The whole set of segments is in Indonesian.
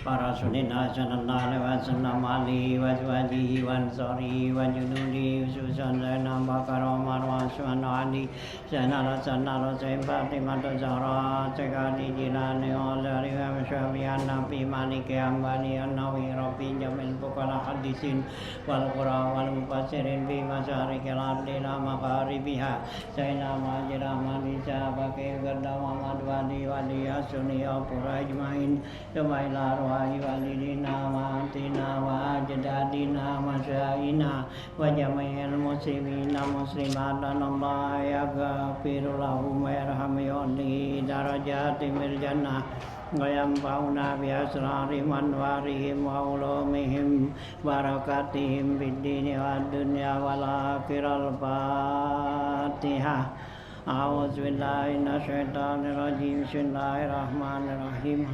para sunina sallallahu alaihi wasallam ali wa azwajihi wa ansarihi wa junudi ususan zainab bakar umar wa usman ali zainal sanal zain fatimah zahra sekali jilani olari wa syafi'an nabi malik ambani an-nawi rabbi jamil bukala hadisin wal qura wal mufassirin bi masarikil ardi la maqaribiha zainal majra manisa baki ganda muhammad wali wali asuni apura ijmain jumailar walidina wa atina wa ajdadina wa syaina wa jami'il muslimina muslimatan Allah yaghfiru lahum wa yarhamuhum darajati mil jannah wa yanfa'una bi asrari manwarihim wa ulumihim barakatihim fid dini wad dunya wal akhirah. Al-Fatihah. A'udzu billahi minasyaitonir rajim. Bismillahirrahmanirrahim.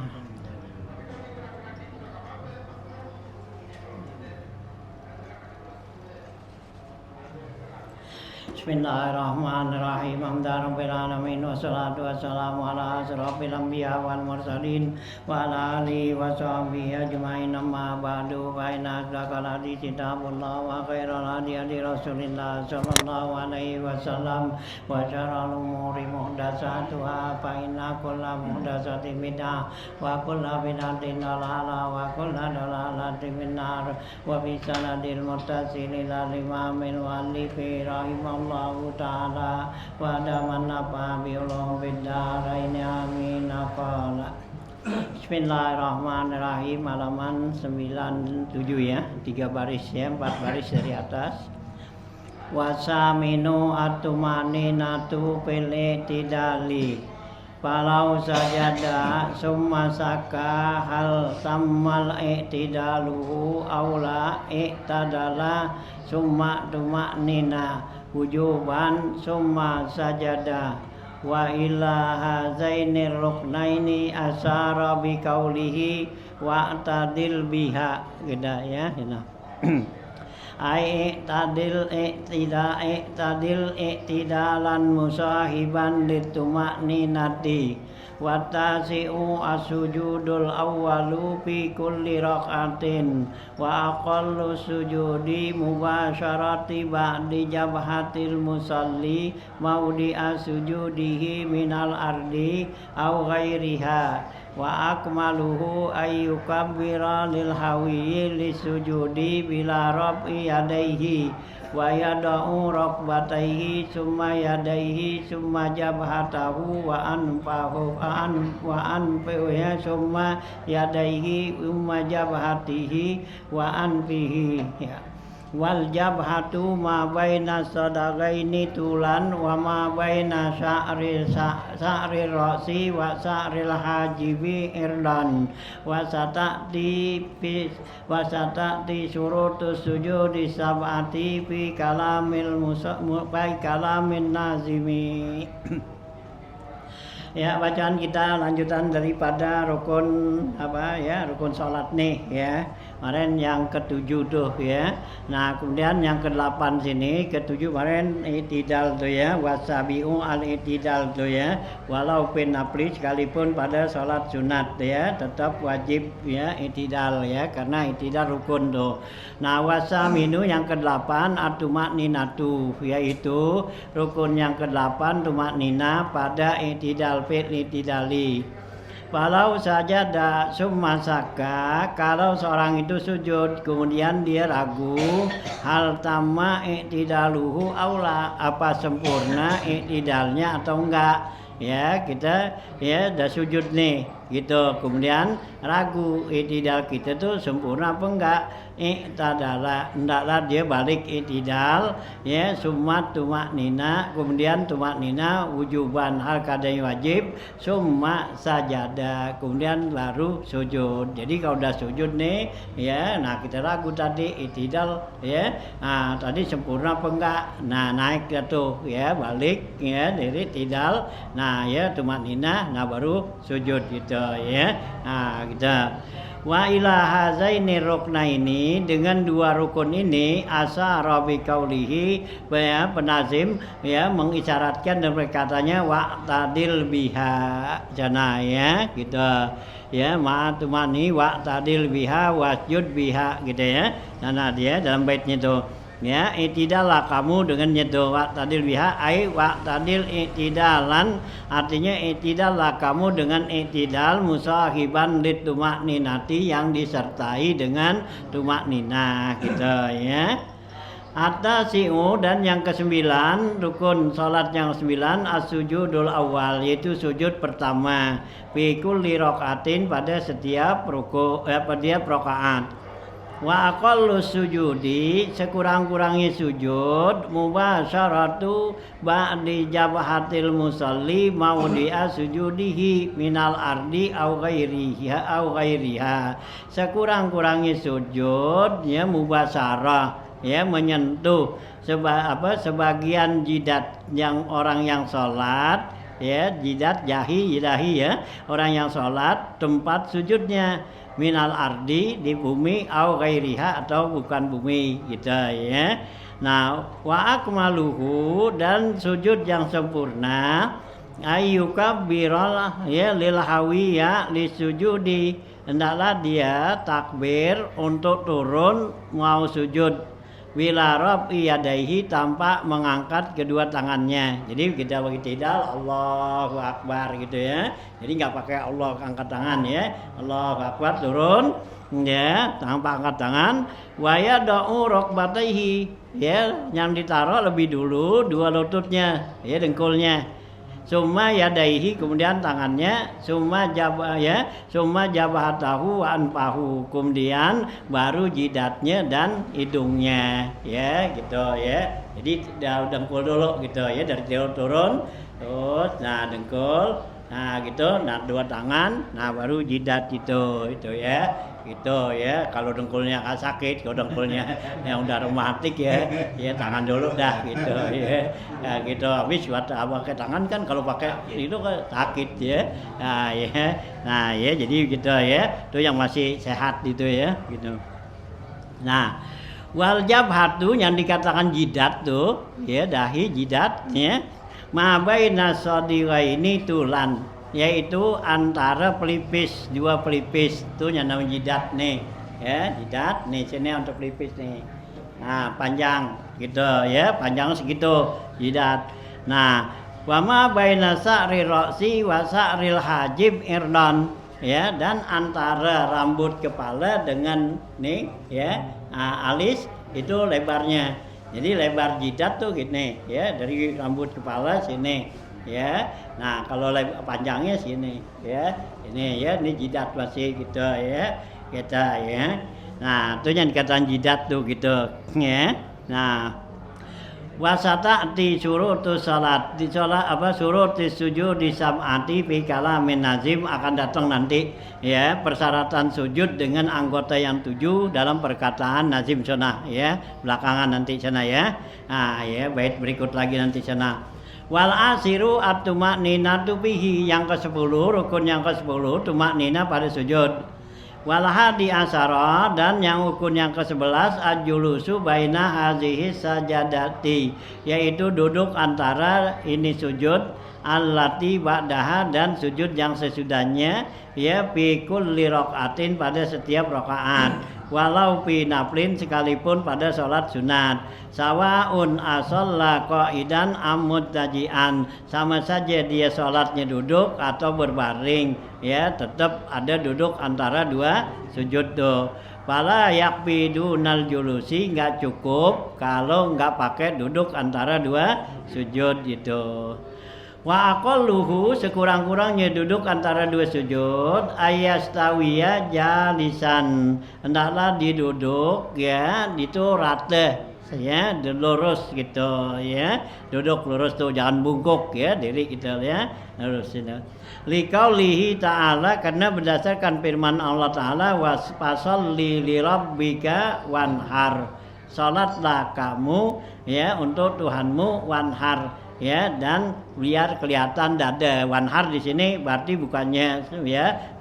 Bismillahirrahmanirrahim. Alhamdulillahirabbil alamin wassalatu wassalamu ala asyrofil anbiya wal mursalin wa ala alihi wa sahbihi ajmain. Amma ba'du fa inna asdaqal hadits kitabullah wa khairal hadi hadi Rasulillah sallallahu alaihi wasallam wa syarrul umuri muhdatsatuha fa inna kulla muhdatsatin bid'ah wa kulla bid'atin dhalalah wa kulla dhalalatin finnar. Wa bi sanadil muttasil ila imamil muallifi rahimahullah Allah Ta'ala wa daman nafa bi'ulum biddaraini amin. Qala Bismillahirrahmanirrahim. Halaman 97 ya, 3 baris ya, 4 baris dari atas. Wasaminu atumaninatu fil i'tidali falau sajada summa saka hal tammal i'tidaluhu aula i'tadala summa tumaknina wujuban summa sajada wa ila hazainir ruknaini asara bi qaulihi wa tadil biha geda ya ai tadil i'tidalan musahiban litumakninati wa tasi'u as-sujudul awwalu fi kulli rak'atin wa aqallu sujudi mubasyarati ba'di jabhatil musalli maudi as-sujudihi minal ardi aw ghairiha wa akmaluhu ayyukabbira lil hawiyyi lisujudi bila rab'i yadaihi wa yada'u raqbataihi summa yadaihi summa jabhatahu wa anfahu wa anfahu summa yadaihi summa jabhatihi wa anfihi ya. Wal jabhatu ma baina sadagaini tulan wa ma baina sa'ri ra'si wa sa'ril hajibi irdan wa satati syurutus sujudi sab'ati fi kalamin nazimi. Ya, bacaan kita lanjutan daripada rukun rukun salat nih ya. Kemarin yang ke-7 tuh ya. Nah, kemudian yang ke-8 sini, ke-7 kemarin i'tidal tuh ya, wasabi'u al-i'tidal tuh ya. Walaupun nafli sekalipun pada salat sunat ya, tetap wajib ya i'tidal ya, karena i'tidal rukun tuh. Nah, wasaminu yang ke-8 atumakninatu, yaitu rukun yang ke-8 tumaknina pada i'tidal fil i'tidali. Walau sajada summa saka, kalau seorang itu sujud kemudian dia ragu hal tamma i'tidaluhu aula, apa sempurna i'tidalnya atau enggak ya, kita ya udah sujud nih gitu, kemudian ragu i'tidal kita tuh sempurna apa enggak, hendaklah dia balik i'tidal ya, summa tumaknina, kemudian tumaknina wujuban hal kadanya wajib, summa sajada, kemudian baru sujud. Jadi kalau udah sujud nih ya, nah kita ragu tadi i'tidal ya, nah tadi sempurna apa enggak, nah naik tuh ya, balik ya dari i'tidal, nah ya tumaknina, nah baru sujud gitu ya. Nah kita Wa ila hazaini ruknaini, dengan dua rukun ini asyara bi qaulihi, ya penazim ya mengisyaratkan dan berkatanya wa'tadil biha jana ya gitu ya, ma'tumani wa'tadil biha wasjud biha gitu ya. Nah dia dalam baitnya itu ya, itidallah kamu dengan nyedo wa'tadil biha ai wa'tadil itidalan, artinya itidallah kamu dengan itidal musahiban litumakninati, yang disertai dengan tumakninah gitu ya. Atasi'u, dan yang kesembilan, rukun salat yang kesembilan as-sujudul awal, yaitu sujud pertama fi kulli rakaatin, pada setiap rakaat. Wa aqallu sujudi, sekurang-kurangnya sujud mubasyaratu ba'di jabhatil musalli maudi'a sujudihi minal ardi au ghairiha, sekurang-kurangnya sujud ya mubasyarah ya menyentuh sebagian jidat yang orang yang sholat ya, jidat jahi ya orang yang sholat, tempat sujudnya minal ardi, di bumi, au ghairiha, atau bukan bumi gitu ya. Nah wa akmaluhu, dan sujud yang sempurna ayyuka biral ya lil hawiya li sujudi, hendaklah dia takbir untuk turun mau sujud wila rafi yadaihi, tanpa mengangkat kedua tangannya. Jadi kita bagi tidal Allahu Akbar gitu ya, jadi nggak pakai Allah angkat tangan ya, Allahu Akbar turun ya tanpa angkat tangan. Wa yada'u rukbataihi, ya yang ditaruh lebih dulu dua lututnya ya, dengkulnya. Summa yadaihi, kemudian tangannya, summa jabhatahu wa anfahu, kemudian baru jidatnya dan hidungnya ya gitu ya. Jadi dengkul dulu gitu ya, dari turun terus nah dengkul, nah gitu, nah dua tangan, nah baru jidat itu ya gitu ya. Kalau dengkulnya nggak sakit, kalau dengkulnya yang udah rematik ya tangan dulu dah gitu ya. Nah gitu, habis pakai tangan kan kalau pakai itu kan sakit ya. Nah ya jadi gitu ya, itu yang masih sehat gitu ya gitu. Nah wal jabhatu, yang dikatakan jidat tuh ya, dahi jidat ya, ma baina sadiraini tulan, yaitu antara pelipis, dua pelipis itu yang namanya jidat nih ya, jidat nih sini untuk pelipis nih, nah panjang gitu ya, panjang segitu jidat. Nah wama baina sa'ri ra'si wa sa'ril hajib irdan ya, dan antara rambut kepala dengan nih ya alis itu lebarnya. Jadi lebar jidat tuh gini ya, dari rambut kepala sini ya. Nah kalau panjangnya sini ya, ini ya, ini jidat masih gitu ya kita ya. Nah itu yang dikatakan jidat tuh gitu ya. Nah wasata di surutu salat, di salat surut di sujud di sam'ati fi kalamin nazim, akan datang nanti ya persyaratan sujud dengan anggota yang 7 dalam perkataan nazim sunnah ya, belakangan nanti sana ya. Nah ya bait berikut lagi nanti sana. Wal asiru at-tumakninatu bihi, yang ke-10, rukun yang ke-10 tumaknina pada sujud. Wal hadi asyara, dan yang rukun yang ke-11 ajulusu baina hazihi sajadati, yaitu duduk antara ini sujud allati ba'daha, dan sujud yang sesudahnya ya fi kulli rakaatin, pada setiap rakaat, walau fi naflin, sekalipun pada sholat sunat. Sawaun ashalla qaidan am muttaji'an, sama saja dia sholatnya duduk atau berbaring ya, tetap ada duduk antara dua sujud tuh. Fala yakbidunal julusi, nggak cukup kalau nggak pakai duduk antara dua sujud gitu. Wa aqalluhu, sekurang-kurangnya duduk antara dua sujud ayastawiya jalisan, hendaklah diduduk ya itu rata ya, lurus gitu ya, duduk lurus tuh, jangan bungkuk ya, diri gitu ya, lurus itu. Liqaulihi ta'ala, karena berdasarkan firman Allah Ta'ala, wasfasalli li rabbika wanhar, salatlah kamu ya untuk Tuhanmu, wanhar ya, dan biar kelihatan dada. Wanhar di sini berarti bukannya ya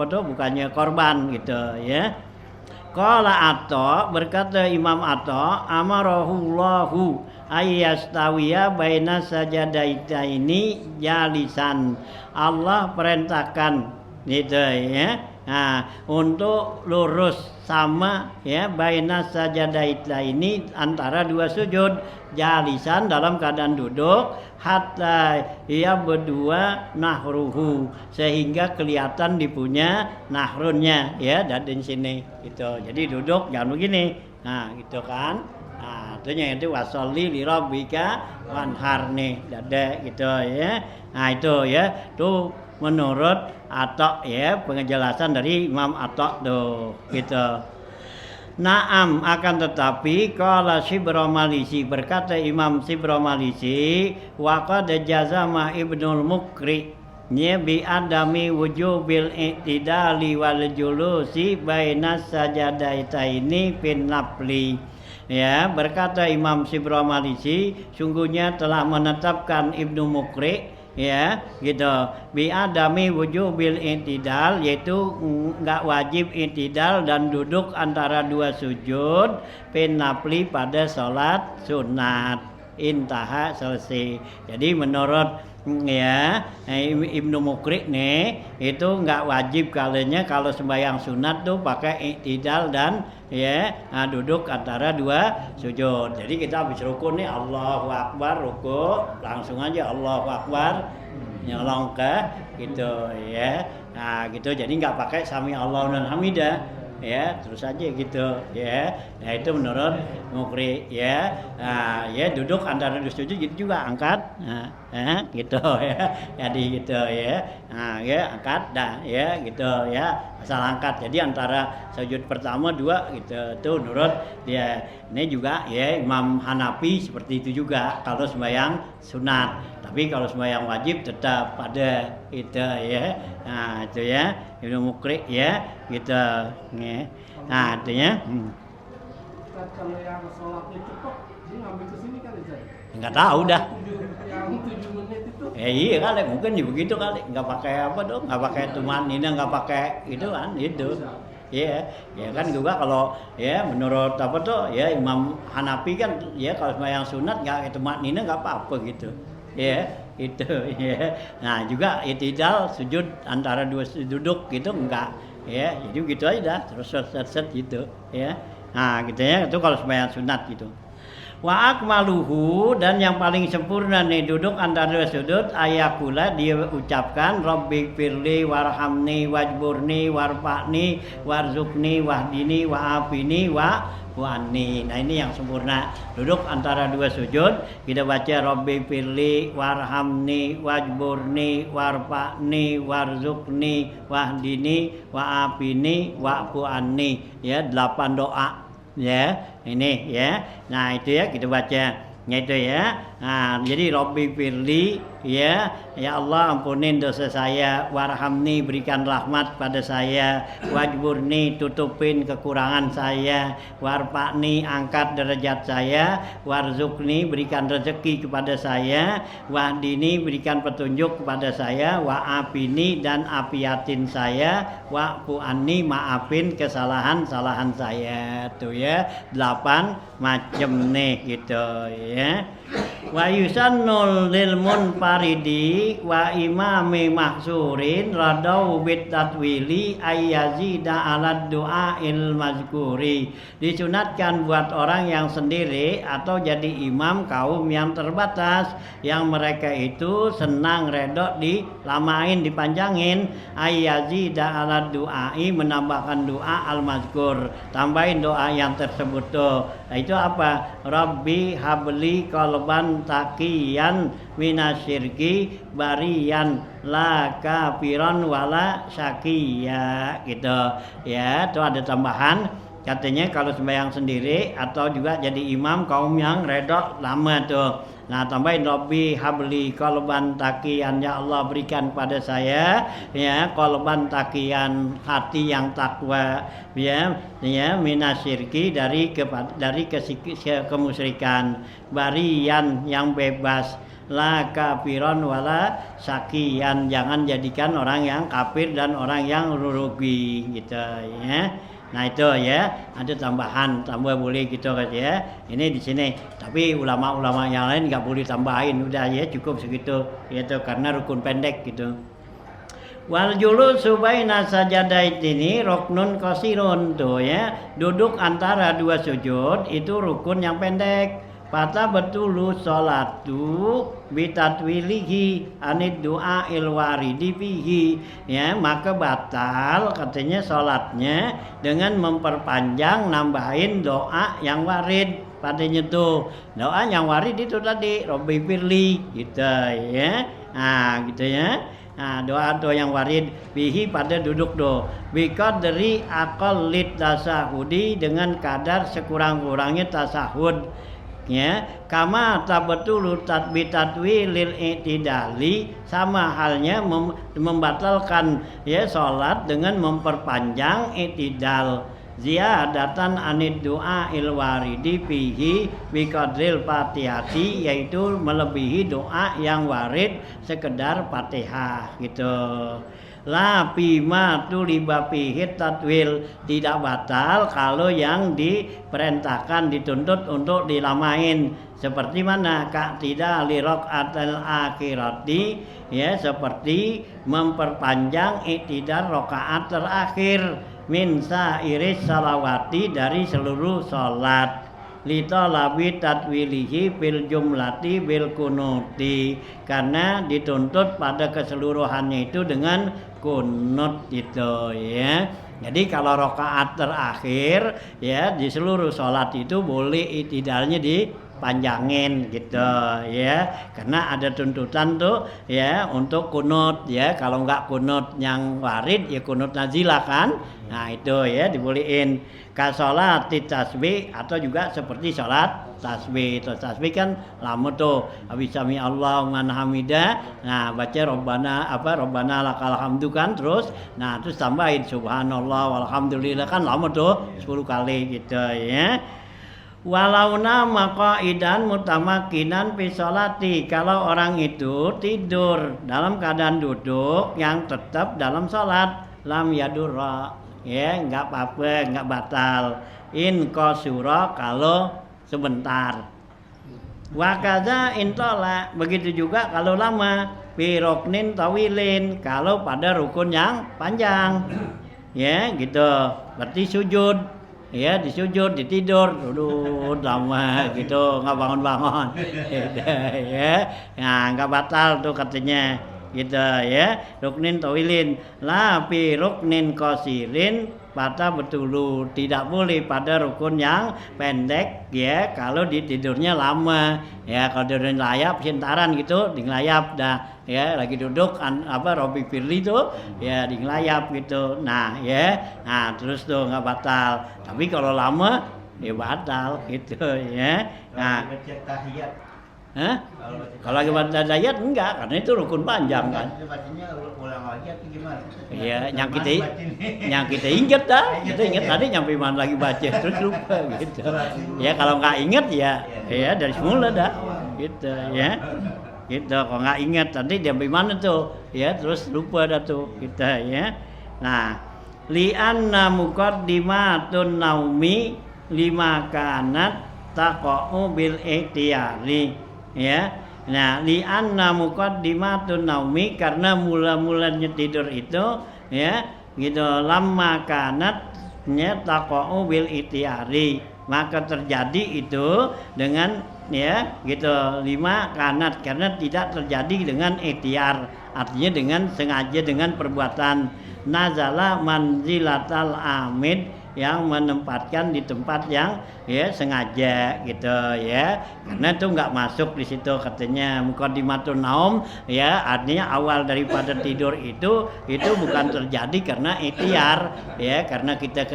bukannya korban gitu ya. Qala Atha, berkata Imam Atha, amarahullahu ayyastawiya baina sajadaitaini jalisan. Allah perintahkan gitu ya. Nah, untuk lurus sama ya baina sajadaita ini antara dua sujud jalisan dalam keadaan duduk hatta ia berdua nahruhu sehingga kelihatan dipunya nahrunnya ya dari sini gitu. Jadi duduk jangan begini. Nah, gitu kan. Nah, itu wasolli li rabbika wanhar nih dada gitu ya. Nah, itu ya. Tuh menurut Atha ya, penjelasan dari Imam Atha tuh gitu. Naam, akan tetapi qala Sibramalisi, berkata Imam Sibramalisi, wa qad jazama Ibnul Mukri bi adami wujubil i'tidali wal julusi baina sajadaitaini fin nafli. Ya, berkata Imam Sibramalisi, sungguhnya telah menetapkan Ibnu Mukri ya gitu bi adami wujubil i'tidal, yaitu enggak wajib i'tidal dan duduk antara dua sujud fin nafli pada salat sunat. Intaha, selesai. Jadi menurut ya Ibnu Mukri nih itu enggak wajib kalau sembahyang sunat tuh pakai i'tidal dan ya duduk antara dua sujud. Jadi kita habis ruku nih Allahu Akbar, ruku langsung aja Allahu Akbar nyolong ke gitu ya. Nah gitu, jadi nggak pakai sami Allahu liman hamidah ya, terus aja gitu ya. Nah itu menurut Mukri ya. Nah ya duduk antara dua sujud gitu juga angkat gitu ya. Jadi gitu ya. Nah ya angkat dah ya gitu ya. Asal angkat. Jadi antara sujud pertama dua gitu. Itu menurut dia. Ini juga ya Imam Hanafi seperti itu juga kalau sembahyang sunat. Tapi kalau sembahyang wajib tetap pada itu ya. Nah itu ya Ibnu Mukri ya gitu ya. Nah artinya kalau yang sholatnya cepat dia ngambil ke sini kali saya. Enggak tahu dah. Yang 7 menit itu. Iya kali, mungkin juga begitu kali. Enggak pakai apa dong? Enggak pakai tumanina, enggak pakai itu kan itu. Iya, ya kan juga kalau ya menurut apa tuh ya Imam Hanafi kan ya kalau sembahyang sunat enggak itu maknina enggak apa-apa gitu. Ya, itu ya. Nah, juga i'tidal sujud antara dua duduk gitu enggak. Ya, jadi gitu aja dah, terus set gitu ya. Nah, gitu ya, itu kalau sembahyang sunat gitu. Wa akmaluhu, dan yang paling sempurna nih duduk antara dua sudut ayakula, dia ucapkan Rabbi firli warhamni wajburni warfa'ni warzukni wahdini wa'afini wa'ani. Nah ini yang sempurna duduk antara dua sujud, kita baca Rabbi firli warhamni wajburni warfa'ni warzukni wahdini wa'afini wa'fu'ani ya, 8 doa ya ini ya. Nah itu ya kita baca itu ya. Nah jadi Rabbi firli ya Allah ampunin dosa saya, warhamni berikan rahmat pada saya, wajburni tutupin kekurangan saya, warfa'ni angkat derajat saya, warzukni berikan rezeki kepada saya, wahdini berikan petunjuk kepada saya, wa'afini dan afiatin saya, wa'fu'ani maafin kesalahan-kesalahan saya. Tuh ya 8 macam nih gitu ya. Wa yusannul lil munfaridi wa imami mahsurin radau bit tatwili ayyazida ala du'ail mazkuri. Disunatkan buat orang yang sendiri atau jadi imam kaum yang terbatas, yang mereka itu senang redok dilamain, dipanjangin, ayyazida ala du'ai, menambahkan doa al mazkur, tambahin doa yang tersebut tuh. Nah, itu apa? Rabbi habli qalban taqiyan minasyirki bariyan la kafiran wala syakiya gitu ya. Itu ada tambahan katanya kalau sembahyang sendiri atau juga jadi imam kaum yang redok lama tuh. Nah tambahin Rabbi habli qalban taqiyan, ya Allah berikan pada saya ya qalban taqiyan, hati yang takwa ya minasyirki dari kemusyrikan, barian yang bebas, la kafiron wala sakian, jangan jadikan orang yang kafir dan orang yang rugi gitu ya. Nah itu ya, ada tambah boleh gitu kan ya. Ini di sini. Tapi ulama-ulama yang lain nggak boleh tambahin, udah ya cukup segitu gitu karena rukun pendek gitu. Wal julusu baina sajadaini ruknun qasirun tuh ya. Duduk antara dua sujud itu rukun yang pendek. Fata betulu sholatu bitatwilihi anid doa ilwaridi fihi ya, maka batal katanya sholatnya dengan memperpanjang nambahin doa yang warid padanya tuh. Doa yang warid itu tadi Robbi firli gitu ya. Nah gitu ya. Nah, doa-doa yang warid bihi pada duduk do. Biqadri aqallit tasahudi, dengan kadar sekurang-kurangnya tasahud. Ya, kama tabatulu tatbi lil i'tidali, sama halnya membatalkan ya salat dengan memperpanjang i'tidal. Ziyadatan anid doa ilwaridi fihi biqadril fatihati, yaitu melebihi doa yang warid sekedar Fatihah gitu. La bima tuliba fihi tatwil, tidak batal kalau yang diperintahkan dituntut untuk dilamain. Seperti mana? Kak tidak lirok atal akhirati ya, seperti memperpanjang iktidar rokaat terakhir min sairis salawati, dari seluruh salat. Lito labi tatwilihi bil jumlati bil kunuti, karena dituntut pada keseluruhannya itu dengan kunut itu ya. Jadi kalau rakaat terakhir ya di seluruh sholat itu boleh itidalnya dipanjangin gitu ya, karena ada tuntutan tuh ya untuk kunut ya. Kalau nggak kunut yang warid ya kunut nazilah kan. Nah itu ya dibolehin. Kasolat tasbih, atau juga seperti sholat tasbih. Tasbih kan lama tuh, habis sami Allahu liman hamidah, nah baca Rabbana lakal hamdu kan, terus nah terus tambahin subhanallah walhamdulillah kan lama tuh 10 kali gitu ya. Walauna maqaidan mutamakinan fi sholati, kalau orang itu tidur dalam keadaan duduk yang tetap dalam sholat, lam yadurra ya, nggak apa-apa, nggak batal. In qasura, kalau sebentar. Wakaza intola, begitu juga kalau lama. Piroknin tawilin, kalau pada rukun yang panjang ya gitu. Berarti sujud ya, disujud, ditidur, duduk lama gitu, nggak bangun-bangun ya. Nah nggak batal tuh katanya gitu ya. Ruknin tawilin la fi ruknin qasirin pada betulu, tidak boleh pada rukun yang pendek ya kalau ditidurnya lama ya. Kalau tidurnya layap sentaran gitu, di ngelayap dah ya, lagi duduk Robbi firli tuh ya, di ngelayap gitu. Nah ya, nah terus tuh nggak batal. Tapi kalau lama ya batal gitu ya. Nah hah? Kalau lagi baca dayat enggak, karena itu rukun panjang kan. Ulang lagi atau gimana? Iya, yang kita ingat dah, kita ingat tadi nyampe mana lagi baca terus lupa gitu. Ya kalau nggak ingat ya, ya dari semula dah, gitu ya. Gitu, kalau nggak ingat tadi nyampe mana tuh, ya terus lupa dah tuh kita ya. Nah, li'anna muqaddimatun naumi lima kanat taqa'u bil ikhtiyari. Ya, nah li'anna muqaddimatun naumi, karena mula-mulanya tidur itu ya gitu, lamma kanatnya taqa'u bil ikhtiari, maka terjadi itu dengan ya gitu lima kanat, karena tidak terjadi dengan ikhtiar, artinya dengan sengaja, dengan perbuatan. Nazala manzilatal amid, yang menempatkan di tempat yang ya sengaja gitu ya, karena itu nggak masuk di situ katanya muqaddimatun naum ya, artinya awal daripada tidur itu bukan terjadi karena ikhtiar ya, karena kita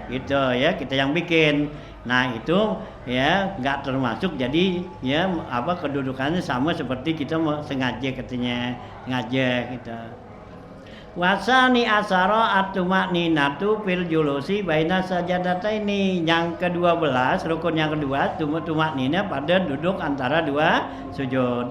gitu ya, kita yang bikin. Nah itu ya nggak termasuk, jadi ya kedudukannya sama seperti kita sengaja katanya, sengaja gitu. Wasani asara at-tumakninatu fil julusi baina sajadataini, yang ke-12, rukun yang kedua tumaknina pada duduk antara dua sujud.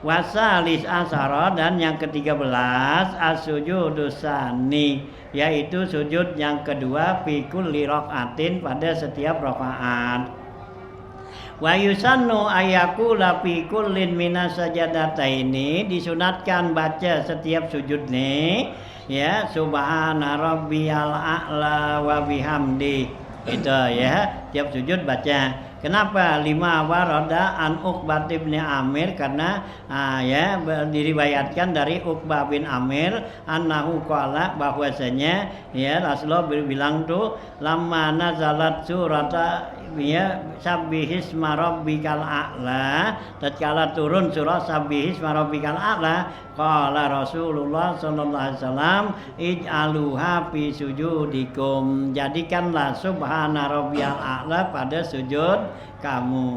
Wasalis asara, dan yang ke-13 as-sujudus tsani, yaitu sujud yang kedua fi kulli rakaatin, pada setiap rakaat. Wa yusannu ayakula fi kullin minas sajadataini, disunatkan baca setiap sujud nih ya subhana rabbiyal a'la wa bihamdi, itu ya tiap sujud baca. Kenapa? Lima warada an Uqbah bin Amir, karena ya diriwayatkan dari Uqbah bin Amir annahu qala, bahwasanya ya Rasulullah berbilang tuh lamma nazalat surata ya sabbihisma rabbikal a'la, tatkala turun surah sabbihisma rabbikal a'la, qala Rasulullah sallallahu alaihi wasallam ij'aluha fi sujudikum, jadikanlah subhana rabbiyal a'la pada sujud kamu,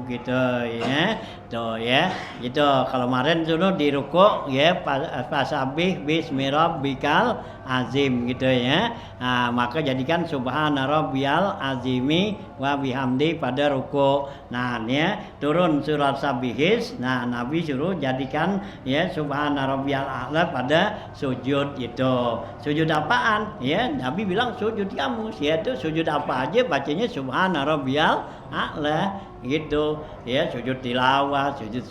gitu ya. Tuh ya, gitu. Kalau kemarin dulu di ruku ya fasabih bismi rabbikal azim, gitu ya. Nah, maka jadikan subhana rabbiyal azimi wa bihamdi pada ruku. Nah, ya turun surat sabihis. Nah, Nabi suruh jadikan ya subhana rabbiyal a'la pada sujud itu. Sujud apaan? Ya, Nabi bilang sujud kamu. Yaitu sujud apa aja bacanya subhana rabbiyal a'la, gitu ya, sujud tilawah, sujud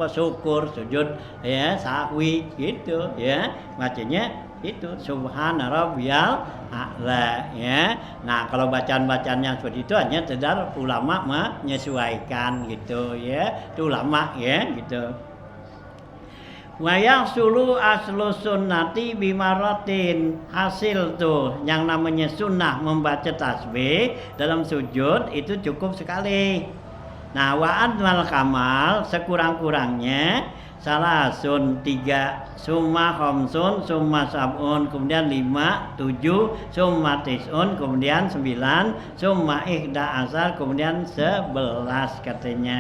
syukur, sujud ya sahwi, gitu ya, bacanya itu subhana rabbiyal a'la ya. Nah, kalau bacaan-bacaan yang seperti itu hanya sekedar ulama menyesuaikan, gitu ya, itu ulama ya, gitu. Wa yahsulu aslu sunnati bimaratin, hasil tuh yang namanya sunnah membaca tasbih dalam sujud itu cukup sekali. Nah, wa admal kamal, sekurang-kurangnya salasun 3, summa khamsun, summa sab'un, kemudian 5, 7, summa tis'un, kemudian 9, summa ihda asar, kemudian 11 katanya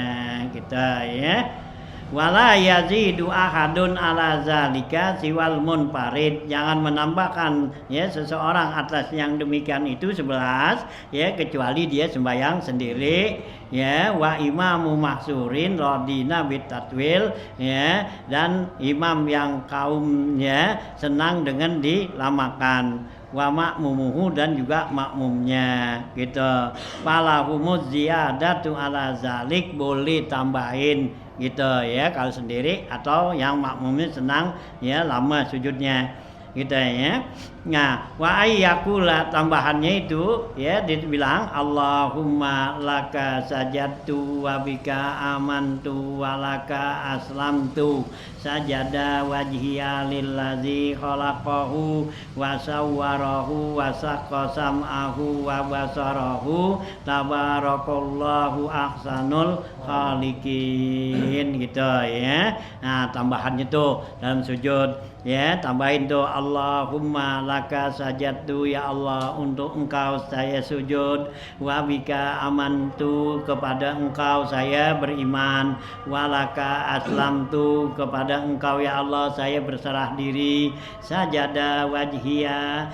kita ya. Wala yazidu ahadun ala zalika siwal munfarid, jangan menambahkan ya seseorang atas yang demikian itu 11 ya, kecuali dia sembahyang sendiri ya. Wa imamu mahsurin radina bitatwil ya, dan imam yang kaumnya senang dengan dilamakan. Wa makmumuhu, dan juga makmumnya, gitu. Falahumuz ziyadatu ala zalik, boleh tambahin, gitu ya, kalau sendiri atau yang makmumnya senang ya lama sujudnya, gitu ya. Nah, wa ayyakula, tambahannya itu ya dibilang Allahumma laka sajadtu wa bika amantu wa laka aslamtu sajada wajhiya lillazi khalaqahu wa sawwarahu wa saqqa sam'ahu wa basarahu tabarakallahu ahsanul khaliqin, gitu ya. Nah, tambahannya tuh dalam sujud ya, tambahin tuh Allahumma laka sajadtu, ya Allah untuk engkau saya sujud, wa bika amantu, kepada engkau saya beriman, wa laka aslamtu, kepada engkau ya Allah saya berserah diri, sajada wajhiya,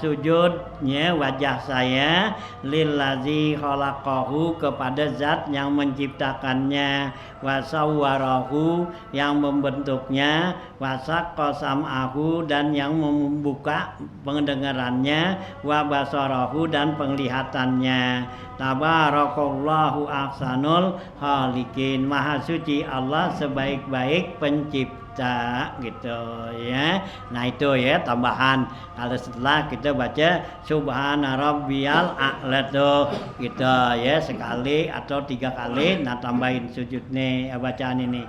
sujudnya wajah saya, lillazi khalaqahu, kepada zat yang menciptakannya, wa sawwarahu, yang membentuknya, wa saqqa sam'ahu, dan yang membuka pendengarannya, wa basarahu, dan penglihatannya. Tabarakallahu ahsanul khaliqin, maha suci Allah sebaik-baik pencipta, gitu ya. Nah, itu ya tambahan kalau setelah kita baca subhana rabbiyal a'la tuh, gitu ya, sekali atau 3 kali. Nah, tambahin sujud nih bacaan ini.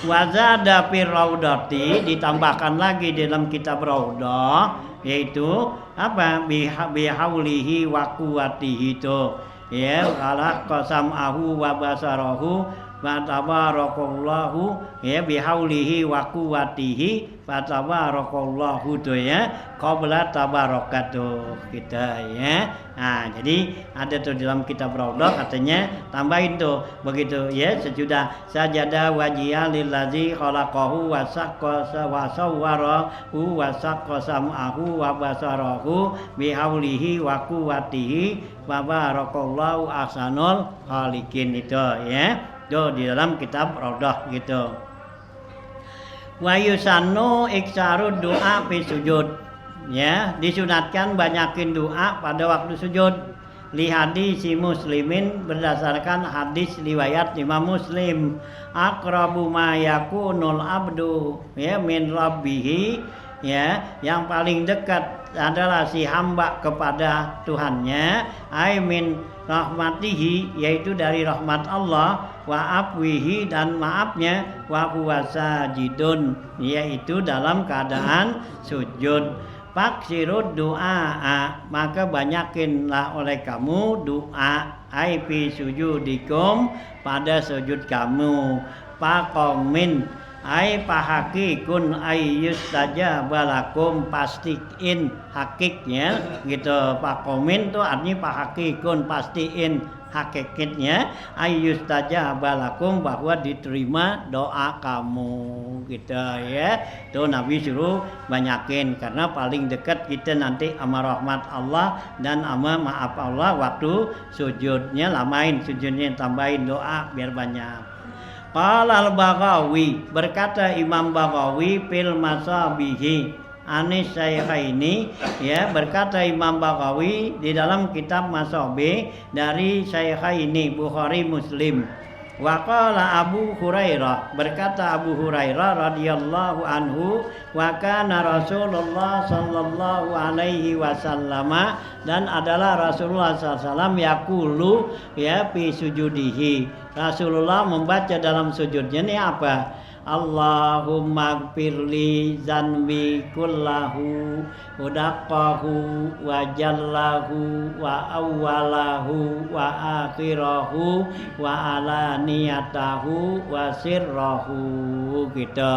Wazada fir raudati, ditambahkan lagi dalam kitab Raudah, yaitu apa? Bihaulihi wa quwwatihi itu ya, kala qasam'ahu wa basarahu wa tabarakallahu ya, bihaulihi wa quwwatihi fa tabarakallahu tuh ya, qabla tabarakatuh, kita ya. Nah, jadi ada tuh dalam kitab Raudah katanya tambahin tuh begitu ya, sesudah sajada wajhiya lillazi khalaqahu wa saqqa wa sawwarahu wa saqqa sam'ahu wa basarahu bihaulihi wa quwwatihi wa barakallahu ahsanul khaliqin, itu ya. Itu di dalam kitab Raudah, gitu. Wa yusannu iksarud doa fi sujud. Ya, disunatkan banyakin doa pada waktu sujud. Li hadis si muslimin berdasarkan hadis riwayat Imam Muslim. Aqrabu ma yakunul abdu ya min rabbih, ya, yang paling dekat adalah si hamba kepada Tuhannya, ai min rahmatihi, yaitu dari rahmat Allah, wa afwihi, dan maafnya, wa huwa sajidun, yaitu dalam keadaan sujud. Faksirud doa, maka banyakinlah oleh kamu doa, ai fi sujudikum, pada sujud kamu. Pakomin ai pahakikun ai yustajaba lakum, pastiin hakiknya gitu. Pakomin tuh artinya pahakikun, pastiin hakikatnya, ai yustajaba lakum, bahwa diterima doa kamu gitu ya. Tuh Nabi suruh banyakin karena paling dekat kita nanti sama rahmat Allah dan sama maaf Allah waktu sujudnya. Lamain sujudnya, tambahin doa biar banyak. Qala al-Baghawi, berkata Imam Baghawi fil masabihi anis Syaikhaini, ya, berkata Imam Baghawi di dalam kitab Masabih dari Syaikhaini Bukhari Muslim. Wa qala Abu Hurairah, berkata Abu Hurairah radhiyallahu anhu, wa kana Rasulullah sallallahu alaihi wasallam, dan adalah Rasulullah sallallahu yaqulu ya fi sujudihi, Rasulullah membaca dalam sujudnya ini apa? Allahumma gfirli zanbi kullahu udaqqahu wa jallahu wa awwalahu wa akhirahu wa alaniyatahu wa sirrahu gitu.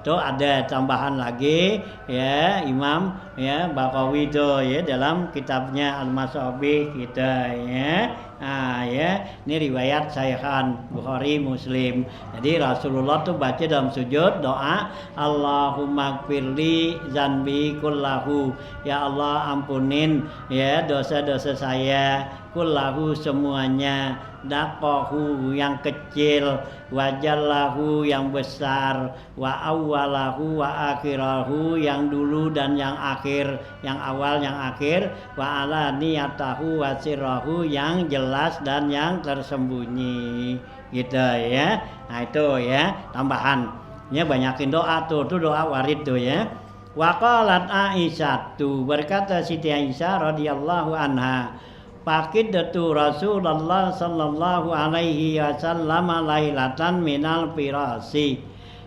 Tuh ada tambahan lagi ya Imam ya Baghawi itu ya dalam kitabnya Al-Masabih gitu ya. Nah ya, ini riwayat Syaikhan Bukhari Muslim. Jadi Rasulullah tuh baca dalam sujud doa Allahumma gfirli zanbi kullahu, ya Allah ampunin ya dosa-dosa saya, kullahu semuanya, daqahu yang kecil, wajallahu yang besar, wa awwalahu wa akhirahu yang dulu dan yang akhir, yang awal yang akhir, wa alaniyatahu wa sirrahu yang jelas dan yang tersembunyi gitu ya. Nah itu ya tambahannya, banyakin doa tuh doa warid tuh ya. Wa qalat Aisyah, tuh berkata Siti Aisyah radhiyallahu anha, Faqidatu Rasulullah sallallahu alaihi wasallam lailatan minal firasi.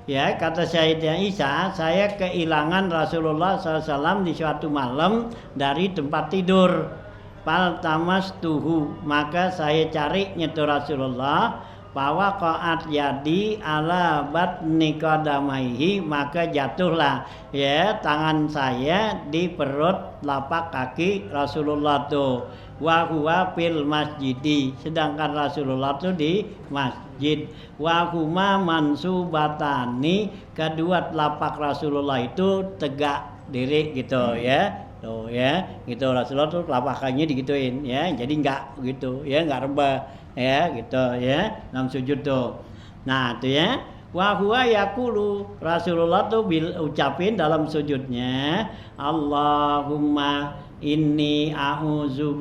Ya, kata Sayyidah Aisyah, saya kehilangan Rasulullah SAW di suatu malam dari tempat tidur. Faltamastuhu, maka saya cari nyetu Rasulullah, bahwa qaat yadi ala batni qadamaihi, maka jatuhlah ya tangan saya di perut lapak kaki Rasulullah tuh. Wa huwa fil masjidi, sedangkan Rasulullah tuh di masjid. Wa huma mansubatani, kedua telapak Rasulullah itu tegak diri gitu ya. Tuh ya, gitu Rasulullah tuh telapak kakinya digituin ya. Jadi enggak gitu ya, enggak rebah ya gitu ya dalam sujud tuh. Nah tuh ya, wa huwa yaqulu, Rasulullah tuh ucapin dalam sujudnya, Allahumma inni a'udzu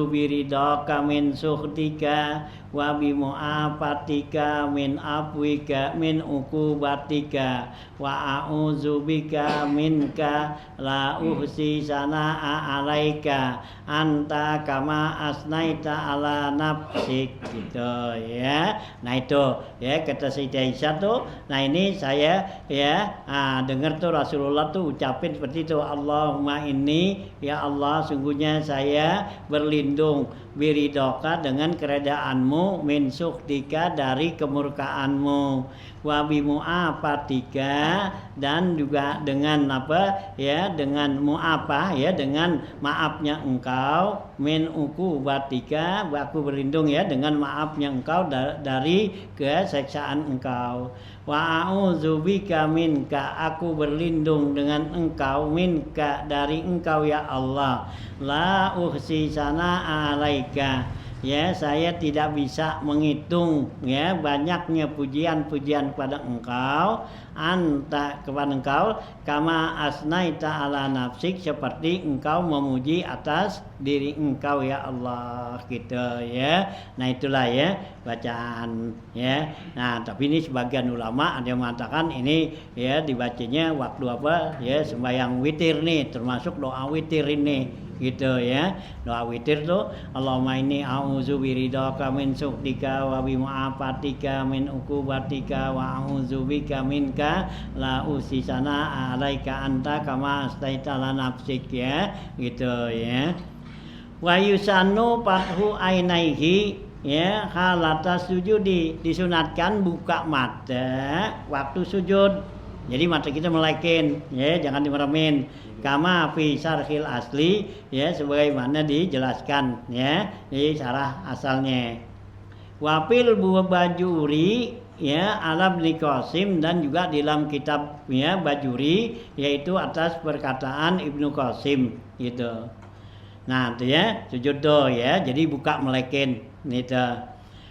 biridaka min sukhtika wa bi mu'afatika min afwika min uqubatika wa a'udzu bika minka la uhsi sana'a alaika anta kama asnaita ala nafsik gitu ya. Nah itu ya kata Sayyidah Aisyah tuh. Nah ini saya ya dengar tuh Rasulullah tuh ucapin seperti itu, Allahumma inni, ya Allah sungguhnya saya berlindung biridoka dengan keredaanmu, min sukhtika dari kemurkaanmu, wa bimu'afatika dan juga dengan apa ya, dengan mu'afah ya, dengan maafnya engkau, min uqubatika, aku berlindung ya dengan maafnya engkau dari keseksaan engkau, wa a'udzubika minka, aku berlindung dengan engkau, minka dari engkau ya Allah, la uhsi sana'a alaika, ya saya tidak bisa menghitung ya banyaknya pujian-pujian kepada engkau kepada engkau kama asnaita ala nafsik seperti engkau memuji atas diri engkau ya Allah gitu ya. Nah itulah ya bacaan ya. Nah tapi ini sebagian ulama ada yang mengatakan ini ya dibacanya waktu apa ya sembahyang witir nih, termasuk doa witir ini gitu ya. Doa witir tuh Allahumma inni a'udzu biridhaka min sukhtika wa bi mu'afatika min uqubatika wa a'udzu bika minka la usisana alaika anta kama astaita ala nafsik ya gitu ya. Wa yusannu fathu ainaihi ya halata sujudi, disunatkan buka mata waktu sujud. Jadi mata kita melekin ya, jangan dimeremin. Kama fi syarhil asli ya sebagaimana dijelaskan ya di syarah asalnya. Wafil Bajuri ya Ala Ibnu Qasim dan juga di dalam kitab ya Bajuri yaitu atas perkataan Ibnu Qasim gitu. Nah itu ya sujud tuh ya, jadi buka melekin gitu.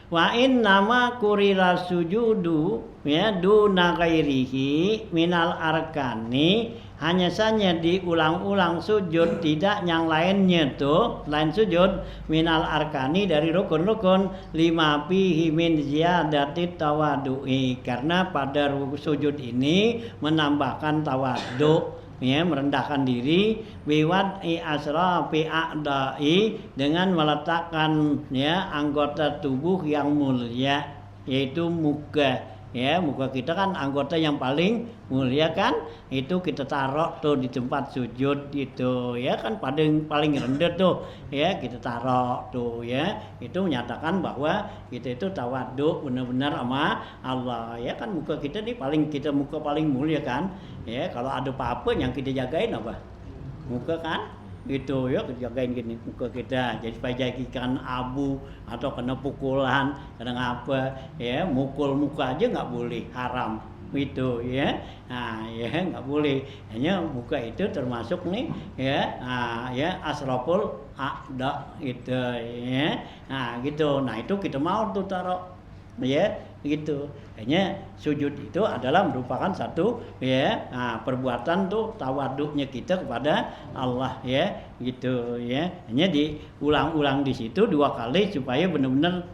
Wa in nama kurila sujudu ya duna ghairihi minal arkani, hanya saja diulang-ulang sujud tidak yang lainnya tuh lain sujud minal arkani dari rukun-rukun lima fihi min ziyadati tawadu'i, karena pada sujud ini menambahkan tawadu ya merendahkan diri biwad'i asrafi a'dai dengan meletakkan ya anggota tubuh yang mulia yaitu muka ya, muka kita kan anggota yang paling mulia kan, itu kita taruh tuh di tempat sujud gitu ya kan, paling rendah tuh ya kita taruh tuh ya. Itu menyatakan bahwa kita itu tawadhu benar-benar sama Allah ya kan. Muka kita nih muka paling mulia kan ya. Kalau ada apa-apa yang kita jagain apa? Muka kan gitu ya, jagain gini muka kita, jadi supaya jadikan abu atau kena pukulan kadang apa ya, mukul muka aja nggak boleh, haram itu ya. Nah ya nggak boleh, hanya muka itu termasuk nih ya ya asraful a'da itu ya. Nah gitu, nah itu kita mau tuh taruh ya gitu. Hanya sujud itu adalah merupakan satu ya perbuatan tuh tawaduknya kita kepada Allah ya gitu ya. Hanya diulang-ulang di situ 2 kali supaya benar-benar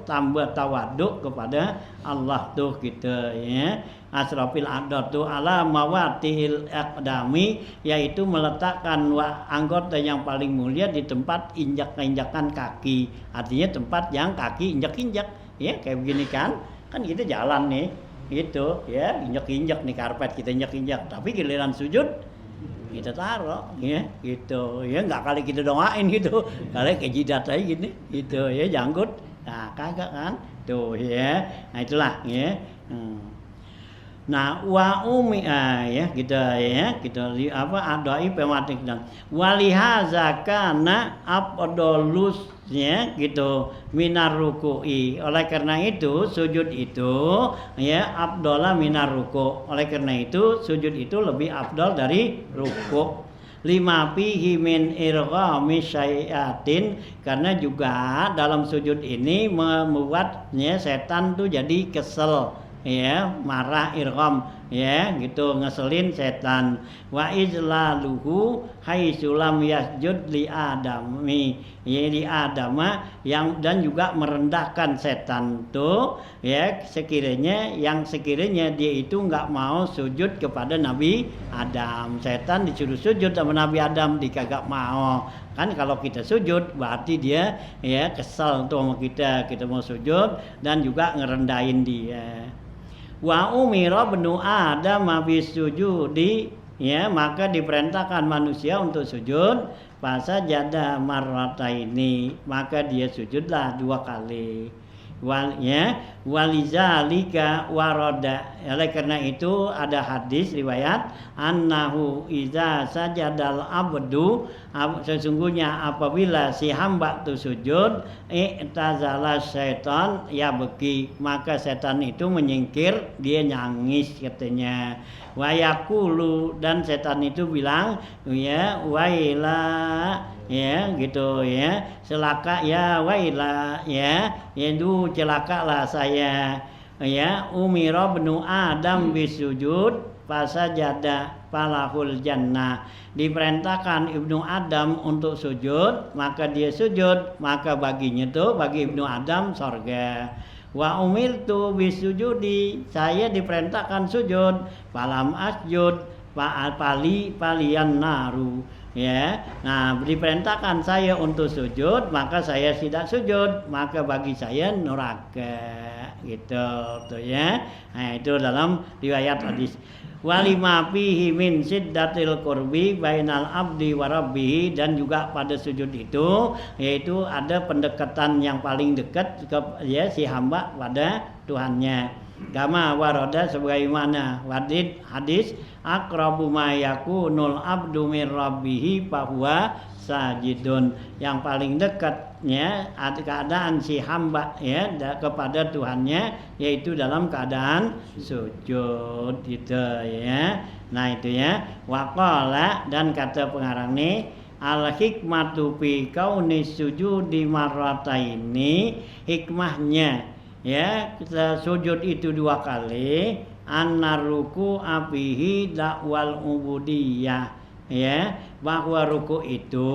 tambah tawaduk kepada Allah tuh gitu ya. Asrafil adatu ala mawatihil aqdami, yaitu meletakkan anggota yang paling mulia di tempat injak-injakan kaki. Artinya tempat yang kaki injak-injak ya, kayak begini kan kita jalan nih gitu ya, injak-injak nih karpet kita injak-injak, tapi giliran sujud kita taruh ya gitu ya, nggak kali kita doain gitu kali kayak jidat aja gini gitu ya, janggut nah kagak kan tuh ya. Nah itulah ya. Nah wa umi ya kita adai pematik dan walihaza kana afdalus ya gitu minar ruku'i. Oleh karena itu sujud itu ya afdala minar ruku'. Oleh karena itu sujud itu lebih afdal dari ruku'. Lima fihi min irghami syai'atin, karena juga dalam sujud ini membuatnya setan tuh jadi kesel ya, marah, irgham ya gitu, ngeselin setan. Wa izlaluhu haitsu lam yasjud li adami ya, di adama yang, dan juga merendahkan setan tuh ya sekiranya dia itu nggak mau sujud kepada Nabi Adam. Setan disuruh sujud sama Nabi Adam, dia kagak mau kan. Kalau kita sujud berarti dia ya kesel tuh sama kita mau sujud dan juga ngerendahin dia. Wa umira benu Adam habis sujudi ya, maka diperintahkan manusia untuk sujud. Fasa jada marrataini, maka dia sujudlah 2 kali. Walizalika warada, oleh karena itu ada hadis riwayat annahu iza sajadal abdu, sesungguhnya apabila si hamba itu sujud i'tazala syaitan ya beki, maka setan itu menyingkir, dia nyangis katanya. wa yaqulu, dan setan itu bilang ya waila, ya gitu ya, celaka ya waila, ya itu celakalah saya, ya umira ibnu Adam bisujud fasajada falahul jannah, diperintahkan ibnu Adam untuk sujud, maka dia sujud, maka baginya tuh, bagi ibnu Adam sorga. Wa umirtu bisujudi, saya diperintahkan sujud, falam asjud palian naru, ya. Nah, diperintahkan saya untuk sujud, maka saya tidak sujud, maka bagi saya neraka, gitu tuh ya. Nah, itu dalam riwayat hadis. Walima fihi min siddatil qurbi bainal abdi wa rabbih, dan juga pada sujud itu yaitu ada pendekatan yang paling dekat ya si hamba pada Tuhannya. Kama warada, sebagaimana wadid hadis aqrabu ma yakunul abdu min rabbih fahuwa sajidun, yang paling dekatnya keadaan si hamba ya kepada Tuhannya yaitu dalam keadaan sujud, gitu ya. Nah itu ya, waqala, dan kata pengarang ini al hikmatu fi kauni sujudi marrataini, hikmahnya ya kita sujud itu 2 kali, annaruku abihi dakwal ubudiyah, ya bahwa ruku itu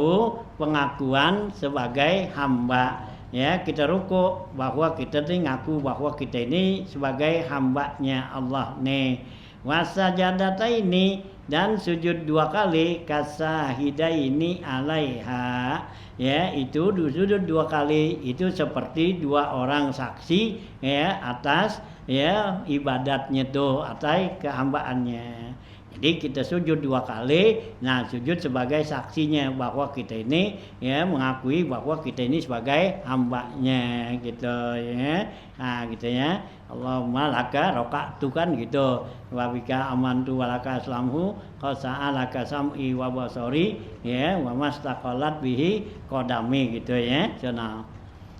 pengakuan sebagai hamba, ya kita ruku bahwa kita ini ngaku bahwa kita ini sebagai hambanya Allah nih. Wasajadata ini, dan sujud 2 kali kasahidaini alaiha, ya itu sujud 2 kali itu seperti 2 orang saksi ya atas ya ibadatnya tuh atas kehambaannya. Jadi kita sujud 2 kali, nah sujud sebagai saksinya bahwa kita ini ya mengakui bahwa kita ini sebagai hambanya, gitu ya. Nah gitu ya. Allahumma laka roka'tu kan gitu. Wa bika amantu wa laka aslamhu qasa'a laka sam'i wa basari, ya wa mastaqallat bihi qadami, gitu ya. Sono.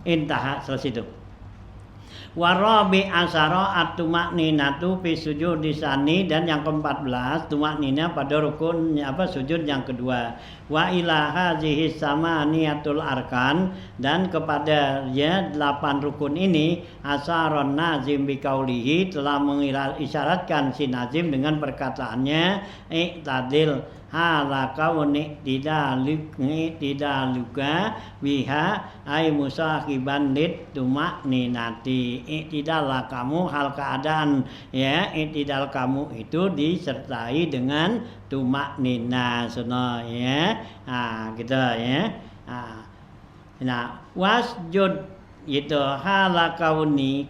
Intaha, selesai itu. Warabi asara at-tumakninatu fi sujudi sani, dan yang ke-14 tumaknina pada rukun sujud yang kedua. Wa ila hazihi samaniyatul arkan, dan kepada ya 8 rukun ini asaron nazim biqaulihi, telah mengisyaratkan si nazim dengan perkataannya iktadil halaka tidaluka biha ay musahiban lid tumakninati, iktidallah kamu hal keadaan ya iktidal kamu itu disertai dengan tumaknina sono ya. Nah gitu ya. Nah wasjud itu halakauni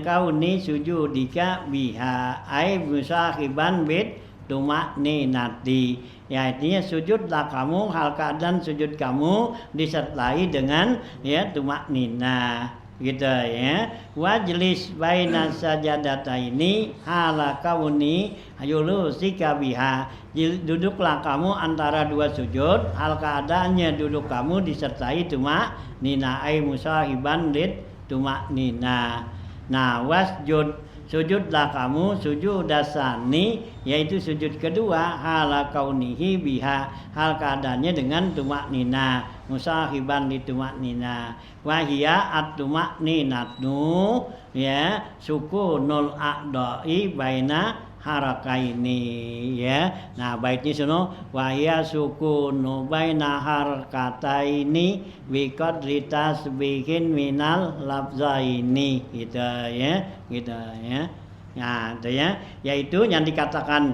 kauni sujudika biha ay musahiban bid tumakninati, ya artinya sujudlah kamu hal keadaan sujud kamu disertai dengan ya tumaknina, gitu ya. Wajlis baina sajadataini hala kauni yulusika biha, duduklah kamu antara 2 sujud hal keadaannya duduk kamu disertai tumaknina ay musahiban lid tumaknina. Nah wasjud, sujudlah kamu sujud dasani, yaitu sujud kedua hala kaunihi biha, hal keadaannya dengan tumaknina musahiban li tumaknina. Wahia at-tumakninatu ya sukunul a'dai baina harakaini, ya. Nah baitnya sono wahia sukunu baina harakataini biqadri tasbihin minal lafzaini, gitu ya, gitu ya. Nah itu ya, yaitu yang dikatakan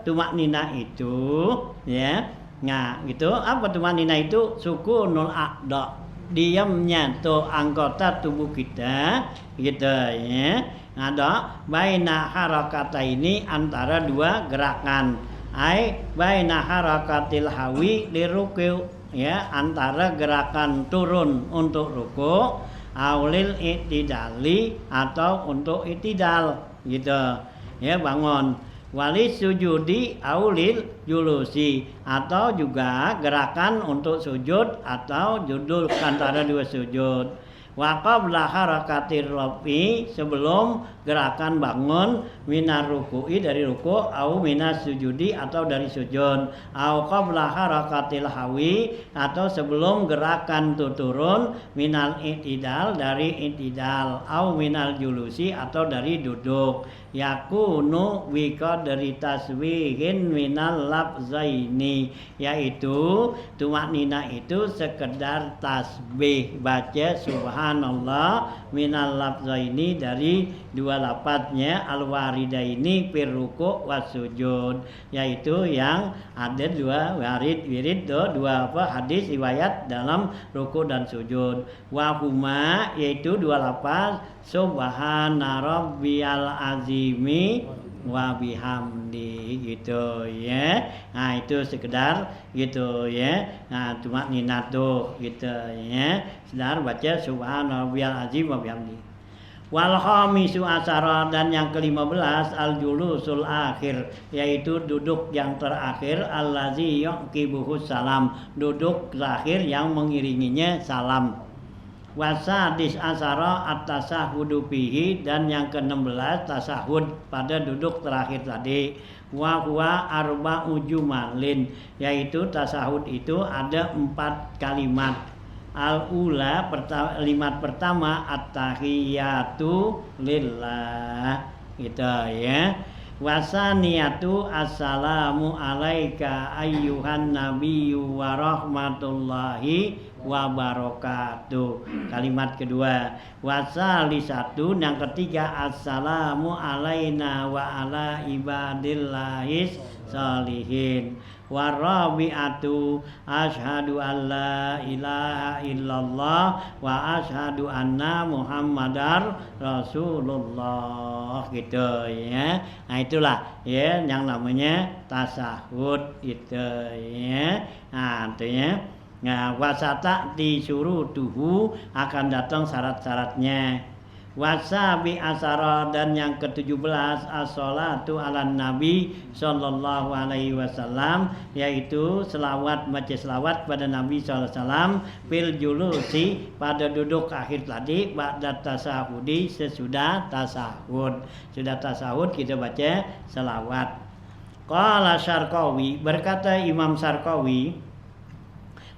tumaknina itu ya. Nah gitu, apa tumaknina itu? Sukunul a'da, diamnya tuh anggota tubuh kita, gitu ya. Ada baina harakata ini antara 2 gerakan, ai baina harakatil hawi liruku, ya antara gerakan turun untuk ruku, aulil iktidali atau untuk iktidal, gitu ya bangun. Walis sujudi aulil julusi, atau juga gerakan untuk sujud atau duduk antara 2 sujud. Wa qabla harakatir rafi, sebelum gerakan bangun, minar ruku'i dari ruku', au minas sujudi atau dari sujud, au qabla harakatil hawi, atau sebelum gerakan turun, minal i'tidal dari i'tidal, au minal julusi atau dari duduk. Yakunu wika dari taswihin minal lafzaini, yaitu tumaknina itu sekedar tasbih, baca subhanallah minal lafzaini dari dua lafadznya al-waridaini fir ruku' was sujud, yaitu yang ada dua wirid dua hadis riwayat dalam ruku' dan sujud. Wa huma, yaitu dua lafaz subhana rabbiyal azimi wa bihamdi, gitu ya. Nah itu sekedar gitu ya. Nah cuma ninatu gitu ya. Sekedar baca subhana rabbiyal azim wa bihamdi. Wal khamisu asyara, dan yang ke-15 al julusul akhir, yaitu duduk yang terakhir, allazi yuqibuhus salam, duduk terakhir yang mengiringinya salam. Wasadis asyara at-tasahhudu bihi, dan yang ke-16 tasahud pada duduk terakhir tadi. Wa huwa arba'u jumalin, yaitu tasahud itu ada 4 kalimat. Al-ula, kalimat pertama at-tahiyatu lillah, gitu ya. Wasaniyatu assalamu alaika ayyuhan nabiyyu wa rahmatullahi wa barakatuh. Kalimat kedua. Wasalisatu, yang ketiga assalamu alaina wa ala ibadillahis salihin. Warabi'atu asyhadu an la ilaha illallah wa asyhadu anna muhammadar rasulullah, gitu ya. Nah itulah ya yang namanya tasahud itu ya. Nah artinya wasata disuruh tuhu, akan datang syarat-syaratnya. Wasabi asara, dan yang ke-17 as-sholatu ala nabi sallallahu alaihi wasallam, yaitu selawat, baca selawat pada Nabi sallallahu alaihi wasallam fil julusi, pada duduk akhir tadi, ba'da tasahudi, sesudah tasahud. Sudah tasahud kita baca selawat. Qala Syarqawi, berkata Imam Syarqawi,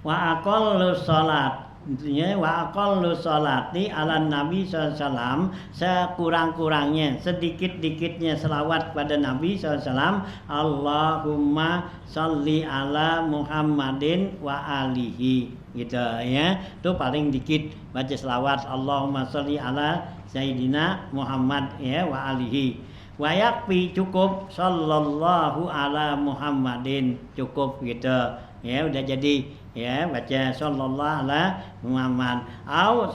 wa aqallu salat, intinya wa aqallu salati ala Nabi SAW, sekurang-kurangnya, sedikit-dikitnya selawat pada Nabi SAW, Allahumma salli ala Muhammadin wa alihi, gitu ya. Itu paling dikit baca selawat Allahumma salli ala Sayyidina Muhammad ya wa alihi. Wa yakfi, cukup sallallahu ala Muhammadin, cukup gitu ya, udah jadi ya, baca sallallahu ala Muhammad au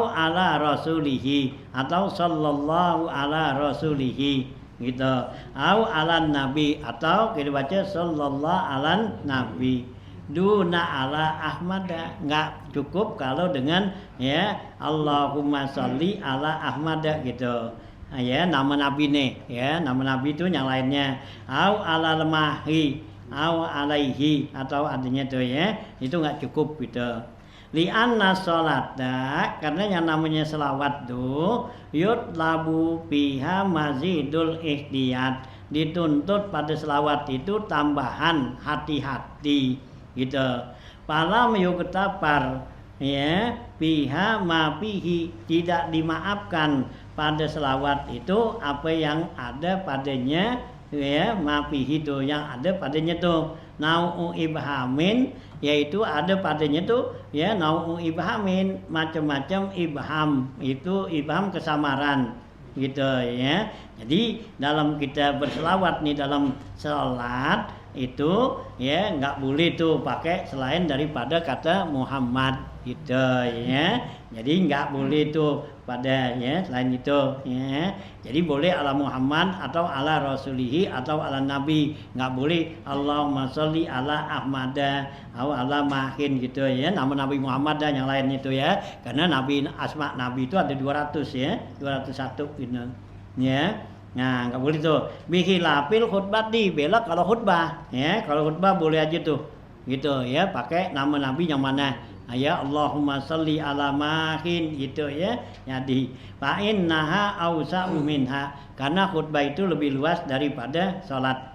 ala rasulihi, atau sallallahu ala rasulihi gitu, au ala nabi, atau kita baca sallallahu ala nabi. Duna ala ahmada, enggak cukup kalau dengan ya Allahumma sholli ala ahmada gitu ya, nama nabi nih ya, nama nabi itu yang lainnya, au ala mahi, au alaihi, atau artinya tuh ya, itu nggak cukup gitu. Li'anna sholata, karena yang namanya selawat tuh yutlabu biha mazidul ihtiyat, dituntut pada selawat itu tambahan hati-hati gitu. Falam yuktafar ya biha ma fihi, tidak dimaafkan pada selawat itu apa yang ada padanya ya, mafihi itu yang ada padanya tuh nau'u ibhamin, yaitu ada padanya tuh ya nau'u ibhamin, macam-macam ibham, itu ibham kesamaran gitu ya. Jadi dalam kita berselawat nih dalam salat itu ya nggak boleh tuh pakai selain daripada kata Muhammad gitu ya. Jadi nggak boleh tuh pada ya selain itu ya. Jadi boleh ala Muhammad atau ala Rasulihi atau ala Nabi, nggak boleh Allahumma sholli ala Ahmada atau ala Mahin gitu ya, nama Nabi Muhammad dan yang lain itu ya, karena Nabi, asma Nabi itu ada 200 ya, 201 gitu ya. Nah nggak boleh tuh bihilafil khutbati, bela kalau khutbah ya, kalau khutbah boleh aja tuh gitu ya, pakai nama Nabi yang mana. ya Allahumma sholli ala mahin gitu ya. Jadi fa innaha ausa'u minha, karena khutbah itu lebih luas daripada salat.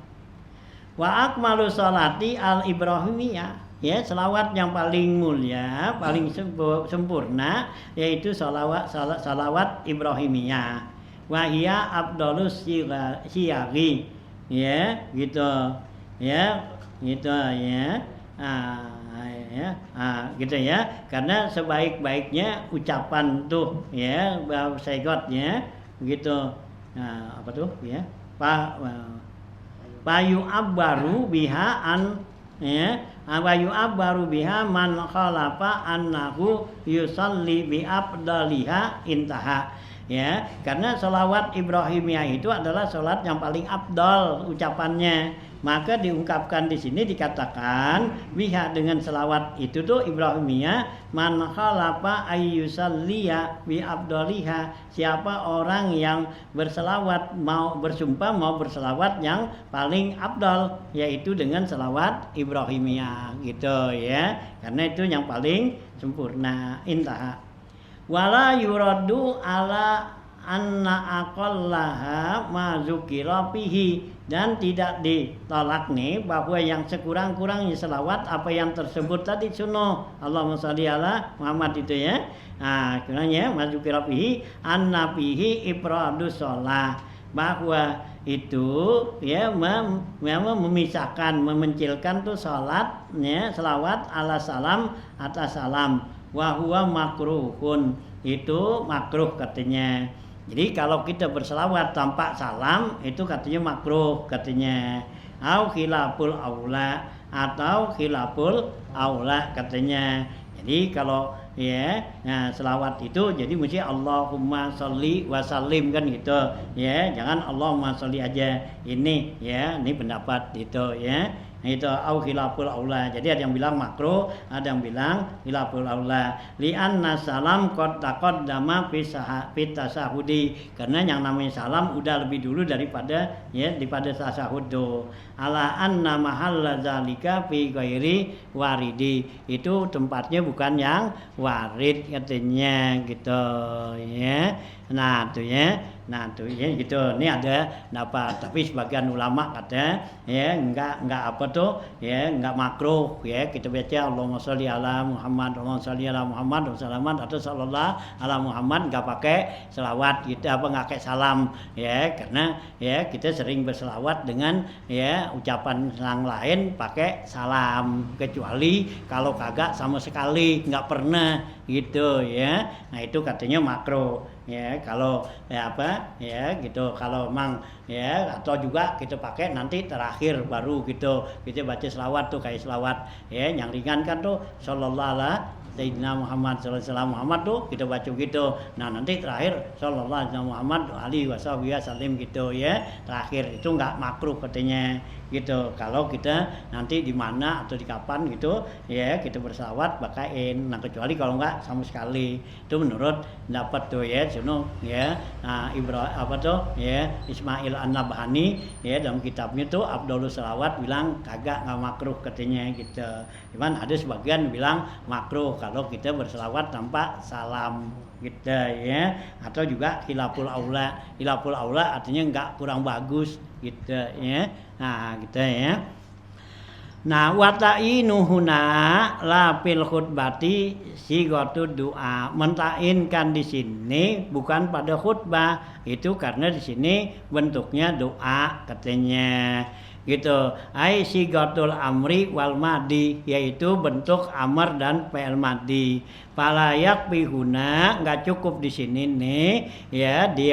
Wa akmalu sholati al ibrahimiyah, ya selawat yang paling mulia, paling sempurna yaitu salawat Ibrahimiyah. Wahia abdolus siyagi, ya gitu ya gitu ya, karena sebaik-baiknya ucapan tuh ya segotnya gitu. Apa tuh ya payu abbaru biha an ya wayu abbaru biha man khalafa annahu yusalli bi afdaliha intaha, ya karena sholawat Ibrahimiyah itu adalah sholat yang paling afdal ucapannya, maka diungkapkan di sini dikatakan biha dengan sholawat itu tuh Ibrahimiyah man khalafa ayyusalliya bi afdaliha, siapa orang yang berselawat mau bersumpah mau berselawat yang paling afdal yaitu dengan selawat Ibrahimiyah gitu ya, karena itu yang paling sempurna. Intaha. Wala yuraddu ala anna aqallaha ma dzukira fihi, dan tidak ditolak nih bahwa yang sekurang-kurangnya selawat apa yang tersebut tadi sunnah Allahumma sholli ala Muhammad itu ya. Nah, kurangnya ma dzukira fihi anna fihi ifradus shalah, bahwa itu ya memisahkan memencilkan tuh salatnya selawat ala salam atas salam. Wahwa makruhun, itu makruh katanya. Jadi kalau kita berselawat tanpa salam itu katanya makruh katanya. Au khilaful aula, atau khilaful aula katanya. Jadi kalau ya selawat itu jadi mesti Allahumma sholli wa sallim kan gitu ya, jangan Allahumma sholli aja. Ini ya, ini pendapat itu ya. Itu au khilaful aula. Jadi ada yang bilang makruh, ada yang bilang khilaful aula. Li'anna salam qad taqaddama fi tasahudi, karena yang namanya salam udah lebih dulu daripada tasahud. Ala anna mahalla zalika fi ghairi waridi, itu tempatnya bukan yang warid katanya gitu ya. Nah tuh ya gitu. Ini ada dapat, tapi sebagian ulama kata ya enggak apa tuh ya, enggak makruh ya kita baca Allahumma sholli ala Muhammad, Allahumma sholli ala Muhammad atau sallallahu ala Muhammad, enggak pakai selawat gitu, enggak pakai salam ya, karena ya kita sering berselawat dengan ya ucapan yang lain pakai salam, kecuali kalau kagak sama sekali enggak pernah gitu ya. Nah itu katanya makruh ya, kalau ya apa ya gitu, kalau memang ya, atau juga kita pakai nanti terakhir baru gitu kita baca selawat tuh kayak selawat ya yang ringan kan tuh sallallahu alaihi Sayyidina Muhammad sallallahu alaihi wasallam Muhammad tuh kita baca gitu. Nah nanti terakhir sallallahu alaihi Muhammad alaihi wasallam gitu ya, terakhir itu enggak makruh katanya gitu. Kalau kita nanti di mana atau di kapan gitu ya kita berselawat pakain. Nah kecuali kalau enggak sama sekali, itu menurut dapat tuh ya suno ya. Nah Ismail An-Nabhani ya dalam kitabnya tuh Afdhalus Shalawat bilang kagak, enggak makruh katanya gitu. Cuman ada sebagian bilang makruh kalau kita berselawat tanpa salam gitu ya, atau juga khilaful aula. Khilaful aula artinya enggak kurang bagus gitu ya. Nah gitu ya. Nah watainuhuna la fil khutbati sigatud doa, mentainkan di sini bukan pada khutbah itu karena di sini bentuknya doa katanya gitu. Ai sigatul amri wal madi, yaitu bentuk amar dan fi'il madi. Falayak bihuna, enggak cukup di sini nih ya, di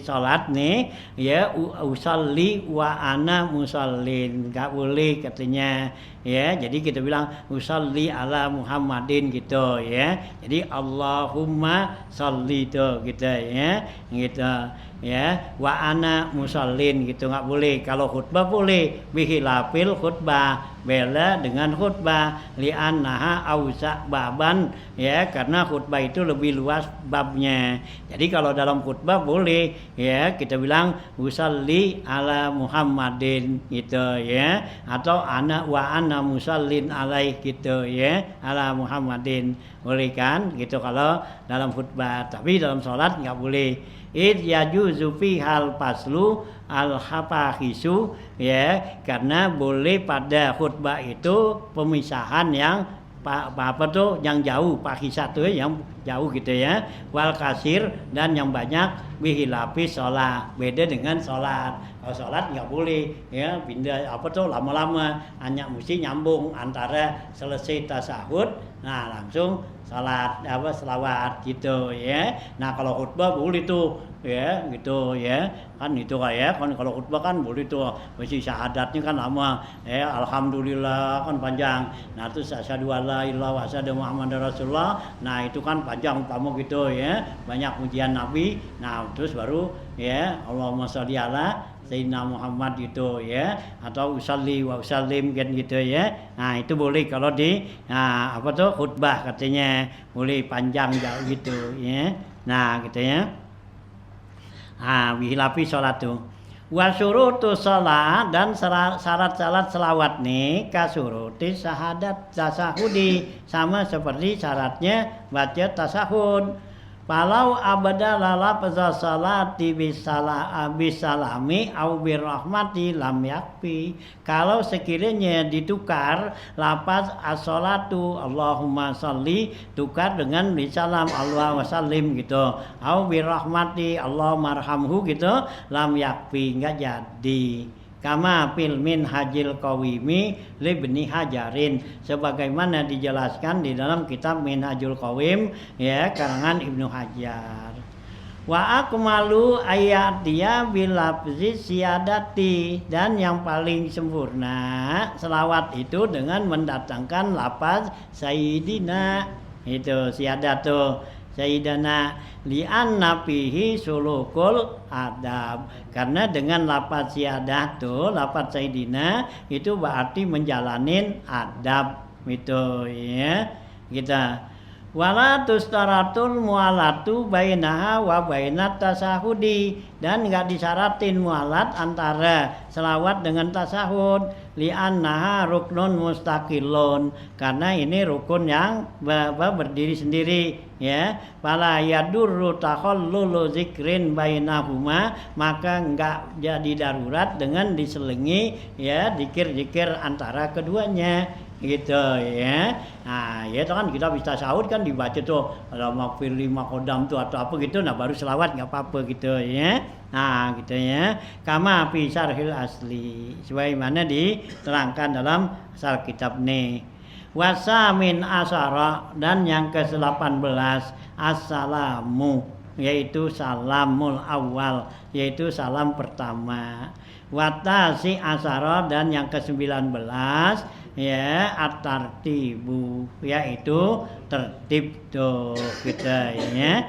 salat nih ya usalli wa ana musallin, enggak boleh katanya ya. Jadi kita bilang usalli ala Muhammadin gitu ya. Jadi Allahumma sholli gitu ya gitu ya, wa ana musallin gitu enggak boleh. Kalau khutbah boleh, bihilafil khutbah, beda dengan khutbah li'annaha ausa baban ya, karena khutbah itu lebih luas babnya. Jadi kalau dalam khutbah boleh ya kita bilang usalli ala Muhammadin gitu ya, atau ana musallin alaih gitu ya, ala Muhammadin boleh kan gitu kalau dalam khutbah. Tapi dalam sholat nggak boleh. Id yajuzu fihal paslu al hafahisu ya, karena boleh pada khutbah itu pemisahan yang apa tuh yang jauh, pakisah tuh yang jauh gitu ya, wal kasir dan yang banyak bihilapi sholat, beda dengan sholat. Kalau sholat nggak boleh ya pindah apa tuh lama-lama, hanya mesti nyambung antara selesai tasahud nah langsung salat selawat gitu ya. Nah kalau khutbah boleh tuh ya gitu ya, kan itu kayak kan kalau khutbah kan boleh tuh mesti syahadatnya kan lama ya, alhamdulillah kan panjang. Nah terus asyhadu alla ilaha wa asyhadu muhammadar rasulullah, nah itu kan panjang kamu gitu ya, banyak pujian Nabi. Nah terus baru ya Allahumma sholli ala Sayyidina Muhammad gitu ya, atau usalli wa usallim kan gitu ya. Nah itu boleh kalau di apa tuh khutbah katanya boleh panjang jauh gitu ya. Nah gitu ya. Bihilapi sholat tuh. Wa syurutu sholat dan syarat-syarat selawat nih kasuruti syahadat tasahudi, sama seperti syaratnya baca tasahud. Palau abada lafza salati bisalami au birrahmati lam yakfi. Kalau sekiranya ditukar lafaz as-salatu Allahumma sholli tukar dengan bisalam Allah wasallim gitu, au birrahmati Allahumma arhamhu gitu, lam yakfi, enggak jadi. Kama fil minhajil qawimi libni hajarin, sebagaimana dijelaskan di dalam kitab Minhajul Qawim ya karangan Ibnu Hajar. Wa akmalu ayatiya bilafzi siyadati, dan yang paling sempurna selawat itu dengan mendatangkan lafaz sayyidina itu siyadatu sayyidana li'anna fihi sulukul adab, karena dengan lafaz siyadah tuh lafaz sayyidina itu berarti menjalanin adab itu ya kita. Wala tustaratul mualatu bainaha wa bainat tasahudi, dan enggak disyaratin mualat antara selawat dengan tasahud li'annaha ruknun mustaqillun, karena ini rukun yang berdiri sendiri ya. Fala yadurru takhallulu zikrin bainahuma, maka enggak jadi darurat dengan diselingi ya zikir-zikir antara keduanya gitu ya. Nah ya itu kan kita bisa sahur kan dibaca tuh Allahumma firli maqdam tuh atau apa gitu, nah baru selawat nggak apa-apa gitu ya. Nah gitu ya, kama fi syarhil asli, sebagaimana diterangkan dalam asal kitab nih. Wasamin asyara, dan yang ke-18 assalamu, yaitu salamul awal, yaitu salam pertama. Watasi asyara, dan yang ke-19 ya at-tartibu, yaitu tertib tuh kita ya.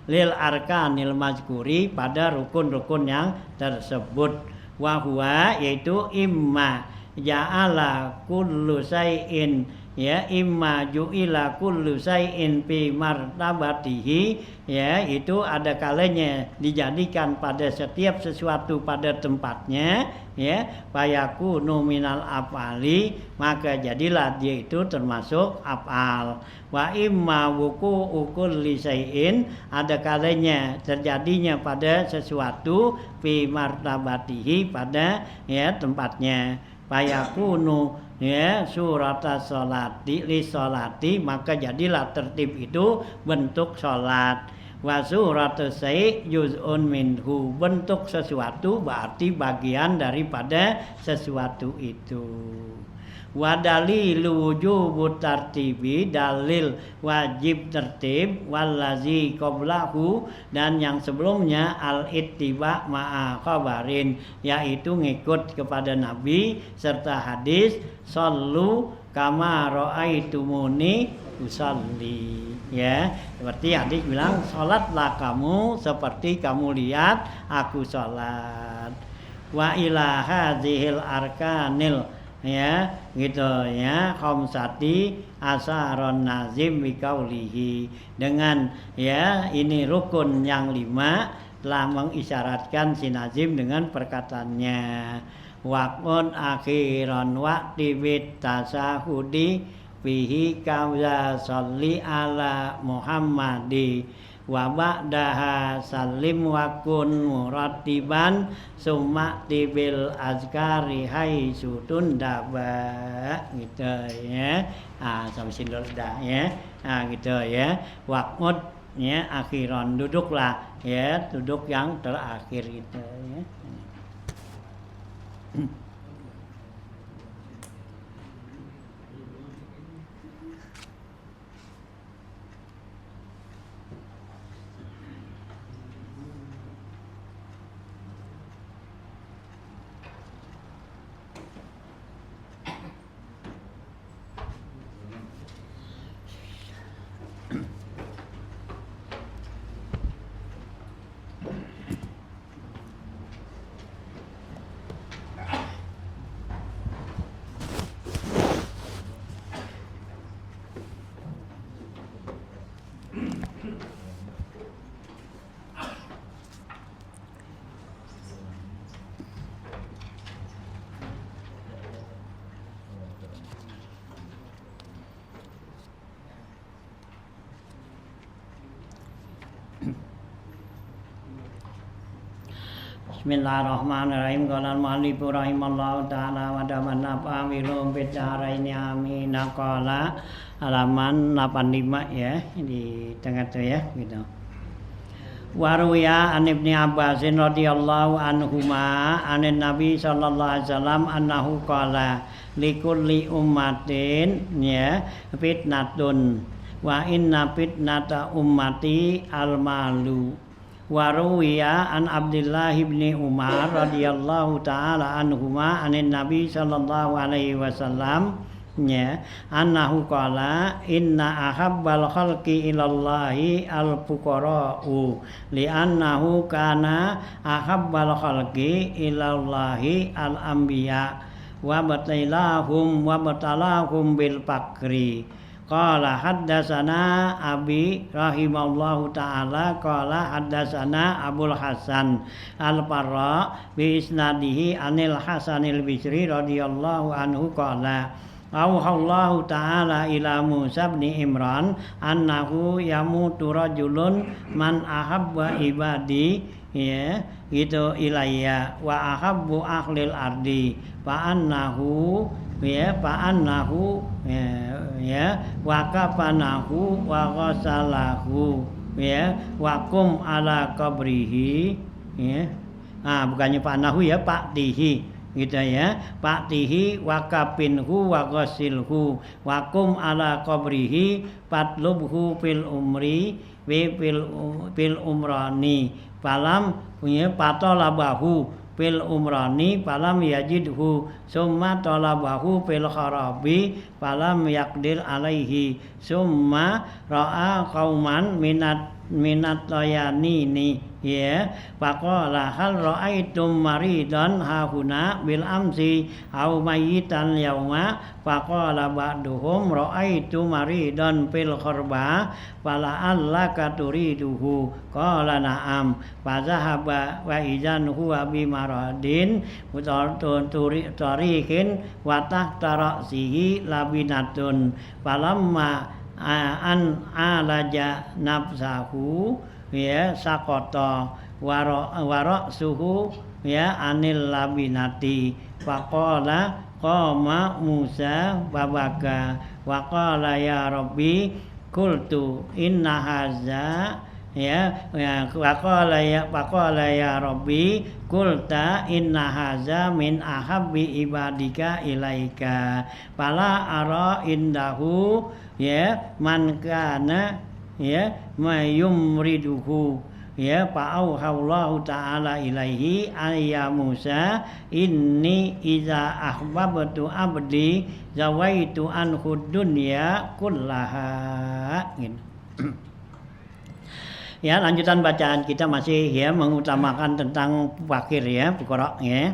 Lil arkanil mazkuri, pada rukun-rukun yang tersebut. Wa huwa, yaitu imma ja'ala kullu syai'in ya, imma ju'ila kullu syai'in fi martabatihi ya, itu ada kalanya dijadikan pada setiap sesuatu pada tempatnya ya, fayakunu minal afali, maka jadilah dia itu termasuk afal. Wa imma wuqu'u kulli syai'in, ada kalanya terjadinya pada sesuatu fi martabatihi, pada ya tempatnya, fayakunu ya surata sholati li sholati, maka jadilah tertib itu bentuk sholat. Wa suratu syai' juz'un minhu, bentuk sesuatu berarti bagian daripada sesuatu itu. Wa dalilu wujubut tartibi, dalil wajib tertib, wallazi qablahu, dan yang sebelumnya al ittiba ma'a khabarin, yaitu ngikut kepada Nabi serta hadis sallu kama ra'aitumuni usalli ya, seperti hadis bilang salatlah kamu seperti kamu lihat aku salat. Wa ila hadzihil arkanil ya gitu ya khamsati asaron nazim biqaulihi dengan ya ini rukun yang 5 telah mengisyaratkan si nazim dengan perkataannya waqun akhiran waqti bit tasahudi fihi kauza sholli ala Muhammadi wa ba'daha salim wa kun murattiban summa tibil azkari haitsu tundaba gitu ya. Sampai sini dulu dah ya. Gitu ya. Waqud ya akhiran duduklah ya, duduk yang terakhir gitu ya. Bismillahirrahmanirrahim. Qala al-mu'allif rahimallahu ta'ala wa damanna fa'amilum bidaraini amin. Qala halaman 85 ya di tengah tuh ya gitu. Waruya an Ibni Abbasin radhiyallahu anhuma anin Nabi sallallahu alaihi wasallam annahu qala likulli ummatin ya fitnatun wa inna fitnata ummati al-malu. Waruya an Abdullah bin Umar radhiyallahu taala anhuma anin Nabi sallallahu alaihi wasallam ya annahu qala inna ahabbal khalqi ilallahi al fuqara'u li'annahu kana ahabbal khalqi ilallahi al anbiya wa batalahum bil fakri. Qala haddatsana Abi rahimallahu taala qala haddatsana Abul Hasan Al-Farra bi isnadihi anil Hasanil Bisri radhiyallahu anhu qala auhallahu ta'ala ila Musa bin Imran annahu yamutu rajulun man ahabba ibadi ya gitu ilayya wa ahabbu ahlil ardi fa annahu ya wa kafanahu wa ghasalahu ya wa kum ala qabrihi ya bukannya panahu ya paktihi gitu ya paktihi wa kapinhu wa ghasilhu wa kum ala qabrihi patlubhu fil umri fil umrani falam punya patolabahu fil umrani falam yajidhu summa talabahu fil kharabi falam yaqdir alaihi summa ra'a qauman minat layanini ya faqala hal ra'aitum maridan hahuna bil amsi au mayyitan yauma faqala ba'duhum ra'aitu maridan fil kharba fala allaka turiduhu qala na'am fa zahaba wa idzan huwa bi maradin tarihin wa tahta ra'sihi labinatun falamma an alaja nafsahu ya sakota warok suhu ya anil labinati faqala qama Musa babaka wa qala ya rabbi qultu inna haza ya faqala ya rabbi qulta inna haza min ahabbi ibadika ilaika fala ara indahu ya man kana ya mayumriduhu ya fa'auhallahu ta'ala ilaihi ayya Musa inni iza ahbabtu abdi zawaitu anhu dunya kullaha gitu. Ya lanjutan bacaan kita masih ya mengutamakan tentang fakir ya fuqara ya.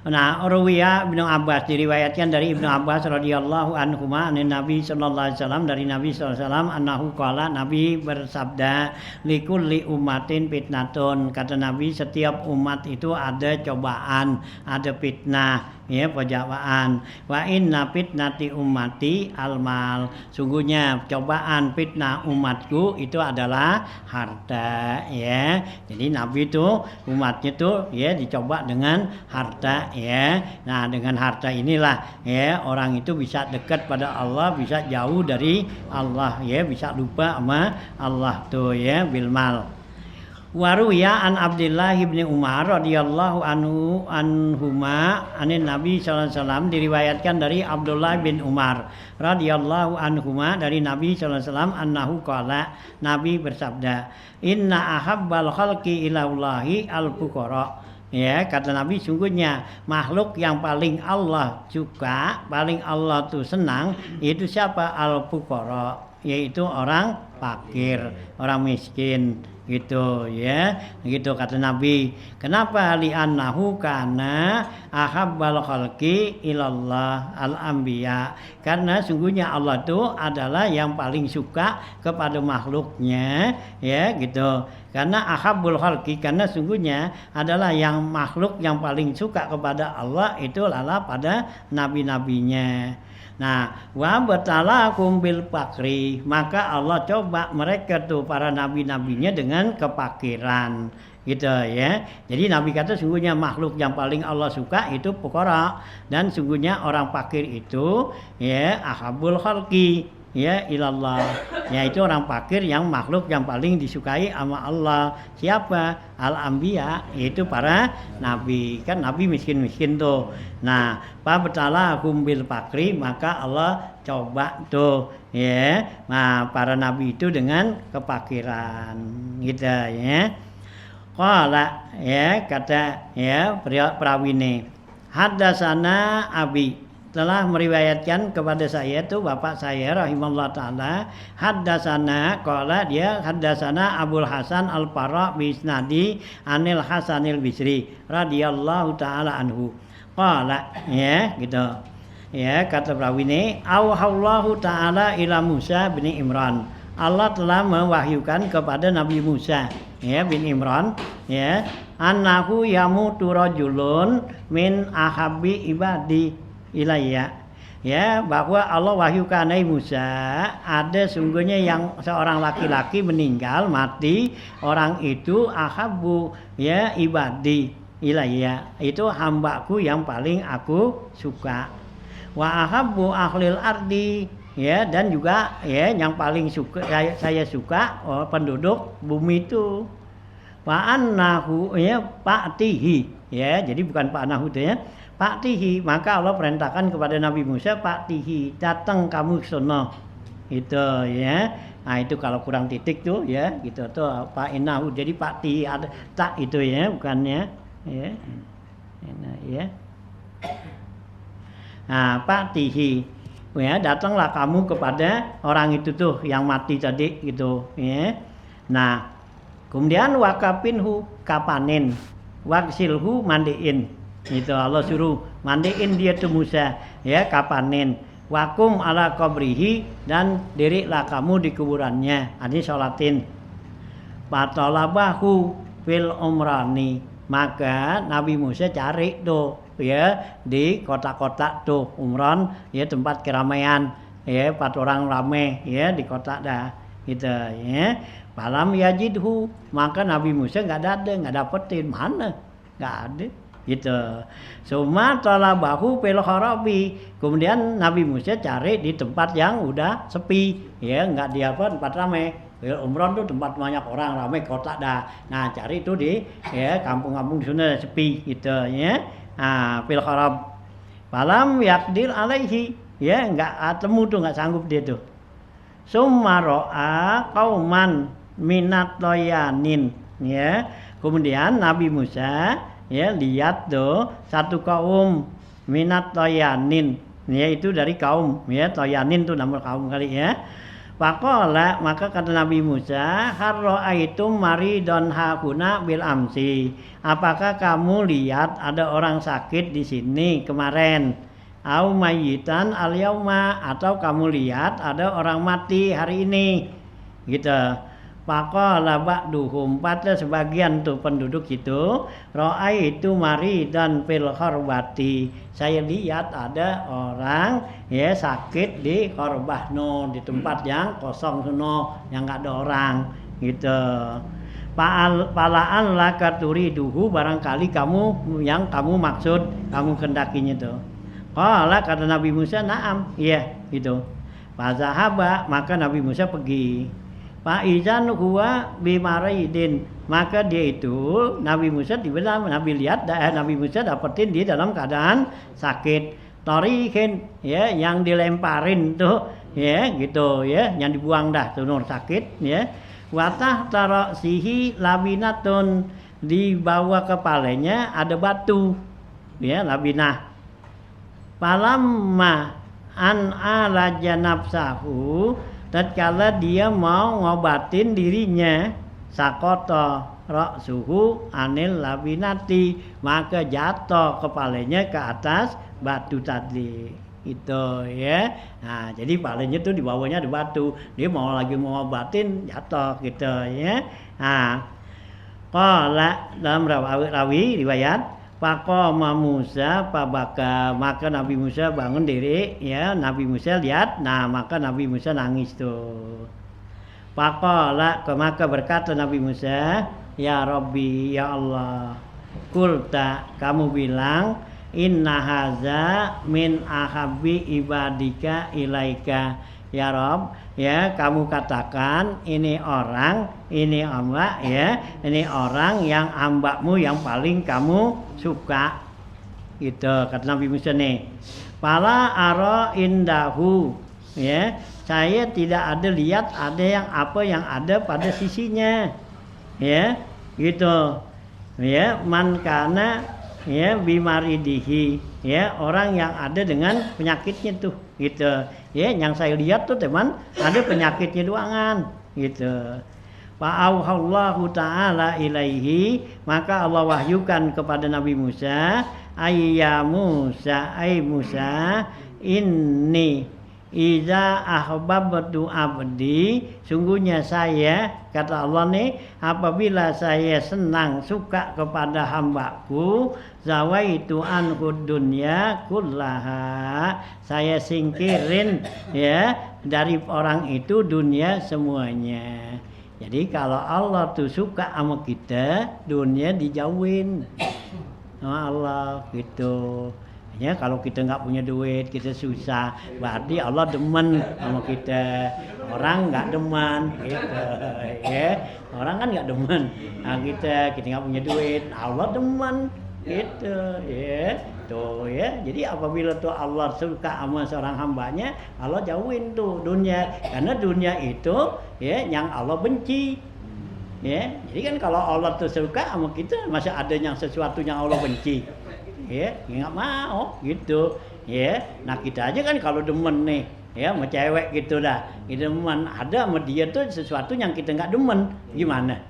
Nah, Ruwiya Ibnu Abbas diriwayatkan dari Ibnu Abbas radhiyallahu anhuma anin Nabi sallallahu alaihi wasallam dari Nabi sallallahu alaihi wasallam annahu qala Nabi bersabda likulli ummatin fitnatun kata Nabi setiap umat itu ada cobaan, ada fitnah ya pencobaan wa inna fitnati ummati almal sungguhnya cobaan fitnah umatku itu adalah harta ya jadi Nabi itu umatnya tuh ya dicoba dengan harta ya nah dengan harta inilah ya orang itu bisa dekat pada Allah bisa jauh dari Allah ya bisa lupa sama Allah tuh ya bilmal. Waruya an Abdullah bin Umar radhiyallahu anhuma anin Nabi sallallahu alaihi wasallam diriwayatkan dari Abdullah bin Umar radhiyallahu anhuma dari Nabi sallallahu alaihi wasallam annahu qala Nabi bersabda inna ahabbal khalqi ilallahi al-fuqara ya kata Nabi sungguhnya makhluk yang paling Allah suka paling Allah tuh senang itu siapa al-fuqara yaitu orang fakir orang miskin gitu ya gitu kata Nabi kenapa li'annahu kana ahabbal khalqi ilallah al-anbiya karena sungguhnya Allah itu adalah yang paling suka kepada makhluknya ya gitu karena ahabbul khalqi karena sungguhnya adalah yang makhluk yang paling suka kepada Allah itu adalah pada nabi-nabinya. Nah, wa batalakum bil fakri, maka Allah coba mereka tuh para nabi-nabinya dengan kefakiran. Gitu ya. Jadi Nabi kata sungguhnya makhluk yang paling Allah suka itu fuqara dan sungguhnya orang fakir itu ya ahabul khalqi ya ilallah. Yaitu orang fakir yang makhluk yang paling disukai sama Allah. Siapa? Al-anbiya yaitu para nabi. Kan nabi miskin-miskin tuh. Nah, fa betala bil fakri maka Allah coba tuh ya. Nah, para nabi itu dengan kefakiran gitu ya. Qala ya kata ya Prawine haddatsana abi telah meriwayatkan kepada saya tuh bapak saya rahimahullah taala haddatsana qala dia haddatsana Abul Hasan Al-Farra bi isnadi Anil Hasanil Bisri radhiyallahu taala anhu qala ya gitu ya kata Prawine auhallahu taala ila Musa bin Imran Allah telah mewahyukan kepada Nabi Musa ya bin Imran ya annahu yamutu rajulun min ahabbi ibadi ilayya ya bahwa Allah wahyukan Nabi Musa ada sungguhnya yang seorang laki-laki meninggal mati orang itu ahabbu ya ibadi ilayya itu hambaku yang paling aku suka wa ahabbu ahlil ardi ya dan juga ya yang paling suka saya suka penduduk bumi itu wa annahu ya fa'tihi ya jadi bukan fa'nahu itu ya fa'tihi maka Allah perintahkan kepada Nabi Musa fa'tihi datang kamu ke sono itu ya nah itu kalau kurang titik tuh ya gitu tuh fa'inahu jadi fa'tihi ada tak itu ya bukannya ya ya nah fa'tihi ya datanglah kamu kepada orang itu tuh yang mati tadi gitu ya nah kemudian wakapinhu kapanin waksilhu mandiin itu Allah suruh mandiin dia tuh Musa ya kapanin wakum ala qabrihi dan diriklah kamu di kuburannya ini sholatin patolabahu fil umrani maka Nabi Musa cari tuh ya di kota-kota tuh umron ya tempat keramaian ya 4 orang rame ya di kota dah gitu ya falam yajidhu maka Nabi Musa nggak dapetin mana nggak ada gitu summa talabahu fil kharabi kemudian Nabi Musa cari di tempat yang udah sepi ya nggak di apa tempat ramai umron tuh tempat banyak orang ramai kota dah nah cari itu di ya kampung-kampung sana sepi gitu ya fil kharab falam yaqdir alaihi ya nggak temu tuh nggak sanggup dia tuh summa ra'a qauman minat toyanin ya kemudian Nabi Musa ya lihat tuh satu kaum minat toyanin ya itu dari kaum ya toyanin tuh nama kaum kali ya Faqala, maka kata Nabi Musa, hal ra'aitum maridon hakuna bil amsi. Apakah kamu lihat ada orang sakit di sini kemarin? Au mayyitan al yauma, atau kamu lihat ada orang mati hari ini? Gitu. Faqala ba'duhum, pada sebagian tuh penduduk itu, ra'aitu maridan fil khorbati. Saya lihat ada orang ya sakit di khorbahno, di tempat yang kosong sono, yang enggak ada orang gitu. Palaan lakaturi duhu, barangkali kamu yang kamu maksud, kamu kendakinya tuh. Qala, kata Nabi Musa, na'am, iya gitu. Fazahaba, maka Nabi Musa pergi. Fa'izan huwa bimaridin, maka dia itu Nabi Musa dibilang, Nabi Musa dapetin dia dalam keadaan sakit. Torikin ya, yang dilemparin tuh ya gitu ya, yang dibuang dah tuh sakit ya. Watah tarasihi labinatun, di bawah kepalanya ada batu ya, labinah. Palamma an alaja nafsahu, tatkala dia mau ngobatin dirinya, sakoto ra'suhu anil labinati, maka jatuh kepalanya ke atas batu tadi itu ya. Nah, jadi kepalanya tuh di bawahnya ada batu, dia lagi mau ngobatin jatuh gitu ya. Nah, qala, dalam rawi riwayat, faqama Musa pabaka, maka Nabi Musa bangun diri ya, Nabi Musa lihat, nah maka Nabi Musa nangis tuh. Faqala, maka berkata Nabi Musa, ya Rabbi, ya Allah, kulta, kamu bilang, inna haza min ahabbi ibadika ilaika, ya Rabb, ya kamu katakan ini orang, ini hamba ya, ini orang yang hambamu yang paling kamu suka gitu, kata Nabi Musa nih. Pala ara indahu, ya saya tidak ada lihat ada yang apa yang ada pada sisinya ya gitu ya, man kana ya bimaridihi, ya orang yang ada dengan penyakitnya tuh gitu ya, yang saya lihat tuh teman ada penyakitnya doangan gitu. Fa'auhallahu ta'ala ilaihi, maka Allah wahyukan kepada Nabi Musa, ayya Musa, ay Musa, inni iza ahbabtu abdi, sungguhnya saya, kata Allah nih, apabila saya senang suka kepada hambaku, zawaitu anhud dunya kullaha, saya singkirin ya dari orang itu dunia semuanya. Jadi kalau Allah tuh suka sama kita, dunia dijauhin sama Allah gitu. Ya kalau kita nggak punya duit, kita susah, berarti Allah demen sama kita. Orang nggak demen gitu ya, orang kan nggak demen. Nah kita nggak punya duit, Allah demen gitu ya. Tuh ya, jadi apabila tuh Allah suka sama seorang hambanya, Allah jauhin tuh dunia, karena dunia itu ya yang Allah benci. Ya, jadi kan kalau Allah tuh suka sama kita, masa ada yang sesuatu yang Allah benci? Ya, nggak mau gitu. Ya, nah kita aja kan kalau demen nih, ya sama cewek gitu dah, kita demen ada sama dia tuh sesuatu yang kita nggak demen, gimana?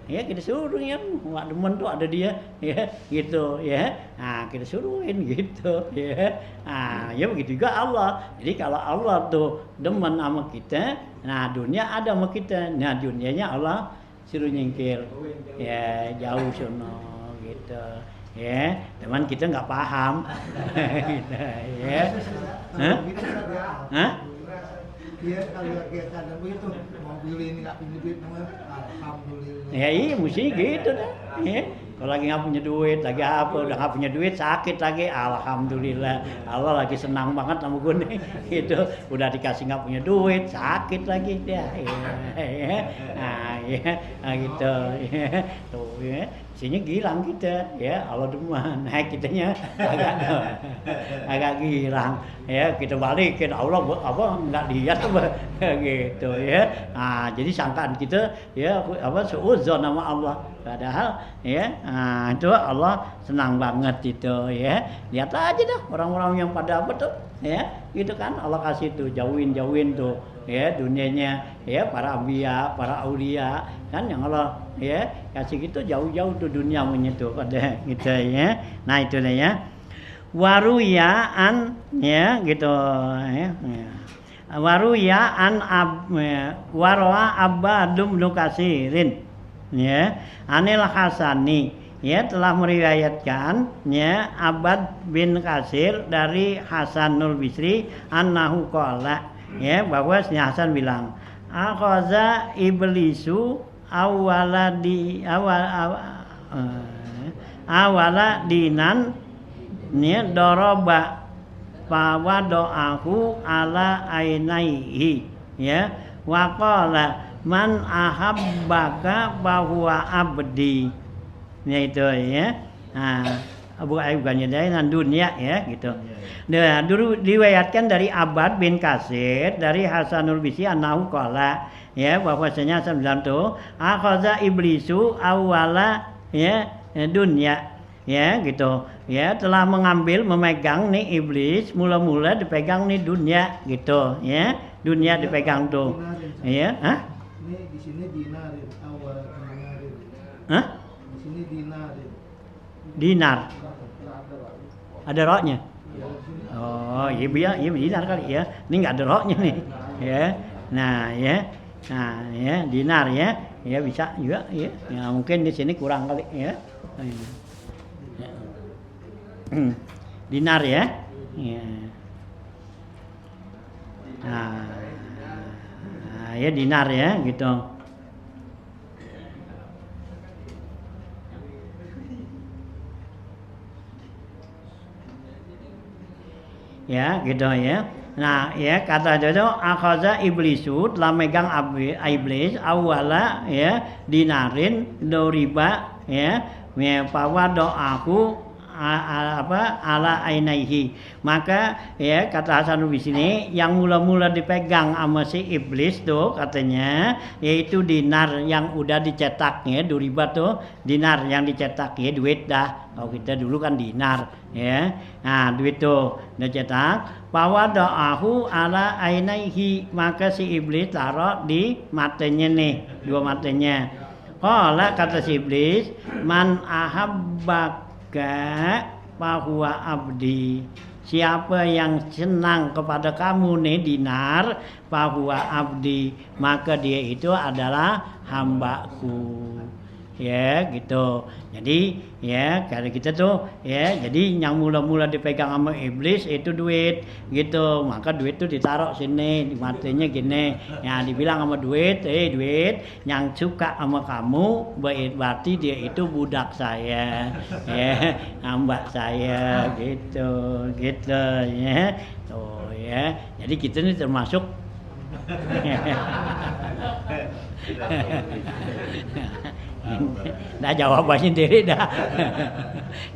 Ya kita suruh ya, nggak demen tuh ada dia, ya gitu ya. Nah kita suruhin gitu ya. Nah ya begitu juga Allah. Jadi kalau Allah tuh demen sama kita, nah dunia ada sama kita, nah dunianya Allah suruh nyingkir, ya jauh sono gitu. Ya, teman kita nggak paham, gitu, ya. Hah? Dia kalau lagi kadang begitu mau beli ini nggak punya duit, alhamdulillah. Ya iya mesti gitu dah. Ya. Kalau lagi nggak punya duit, lagi apa, udah nggak punya duit, sakit lagi, alhamdulillah. Allah lagi senang banget sama gue nih, gitu. Udah dikasih nggak punya duit, sakit lagi dia. Ya. Nah, ya, nah, gitu. Ya. Tuh ya. Sini gilang kita, ya Allah demen, nah kitanya agak gilang, ya kita balikin Allah apa nggak lihat apa gitu ya. Nah jadi sangkaan kita ya apa seuzon nama Allah, padahal ya nah, itu Allah senang banget itu ya. Lihat aja dah orang-orang yang pada apa tuh ya gitu kan Allah kasih tuh jauhin tuh ya dunianya ya para anbiya, para aulia kan yang Allah ya kasih gitu jauh-jauh tuh dunianya tuh pada gitu ya. Nah itu deh ya. Waruyaan ya gitu ya. Waruyaan waroa abadum nukasirin ya anil hasani ya telah meriwayatkan ya Abad bin Kasir dari Hasanul Bisri annahu qala ya bahwa Hasan bilang akhaza iblisu awala dinan ya doroba bahwa doaku ala ainaihi ya wa qala man ahabbaka bahwa abdi ya itu ya. Nah, Abu Ayyub Ghanyadai nan dunia ya gitu. Nah, dulu diriwayatkan dari Abad bin Kasir dari Hasanul Bisri annahu qala ya bahwasanya Hasan bilang tuh akhaza iblisu awala ya dunia ya gitu ya telah memegang nih iblis mula-mula dipegang nih dunia gitu ya dunia dipegang tuh ya ini di sini dinarin awal dinarin di sini dinar ada roknya oh iya dinar kali ya ini nggak ada roknya nih ya nah ya dinar ya bisa juga ya mungkin di sini kurang kali ya. Dinar ya. Nah, ya dinar ya gitu. Ya gitu ya. Nah ya kata itu akhaza iblisu telah megang iblis awala ya dinarin doriba ya bahwa doaku ala ainaihi maka ya kata Hasanul Bisri ini yang mula-mula dipegang sama si iblis tuh katanya yaitu dinar yang udah dicetak ya duriba tuh dinar yang dicetak ya duit dah kalau kita dulu kan dinar ya nah duit tuh dicetak bahwa doahu ala ainaihi maka si iblis taruh di matanya nih dua matanya kata si iblis man ahabbak bahwa abdi siapa yang senang kepada kamu nih dinar bahwa abdi maka dia itu adalah hambaku ya gitu jadi ya kalau kita tuh ya jadi yang mula-mula dipegang sama iblis itu duit gitu maka duit tuh ditaruh sini di matanya gini ya dibilang sama duit duit yang suka sama kamu berarti dia itu budak saya ya hamba saya gitu ya tuh ya jadi kita ini termasuk dah jawabannya sendiri dah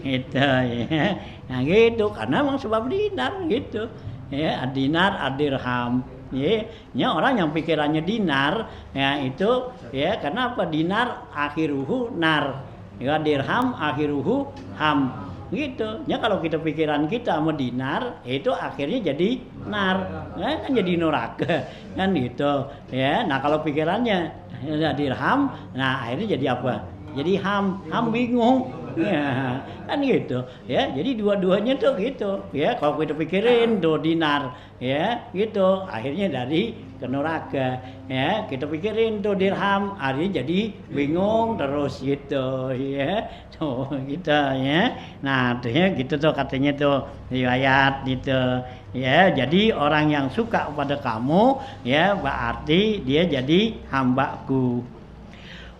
gitu ya nah gitu karena memang sebab dinar gitu ya dinar adirham ya orang yang pikirannya dinar ya itu ya karena apa dinar akhiruhu nar ya dirham akhiruhu ham gitu ya kalau kita pikiran kita sama dinar itu akhirnya jadi nar kan jadi neraka kan gitu ya nah kalau pikirannya dirham nah akhirnya jadi apa jadi ham bingung ya kan gitu ya jadi dua-duanya tuh gitu ya kalau kita pikirin tuh dinar ya gitu akhirnya dari ke neraka ya kita pikirin tuh dirham akhirnya jadi bingung terus gitu ya tuh kita ya nah tuh ya gitu tuh katanya tuh riwayat gitu ya jadi orang yang suka pada kamu ya berarti dia jadi hambaku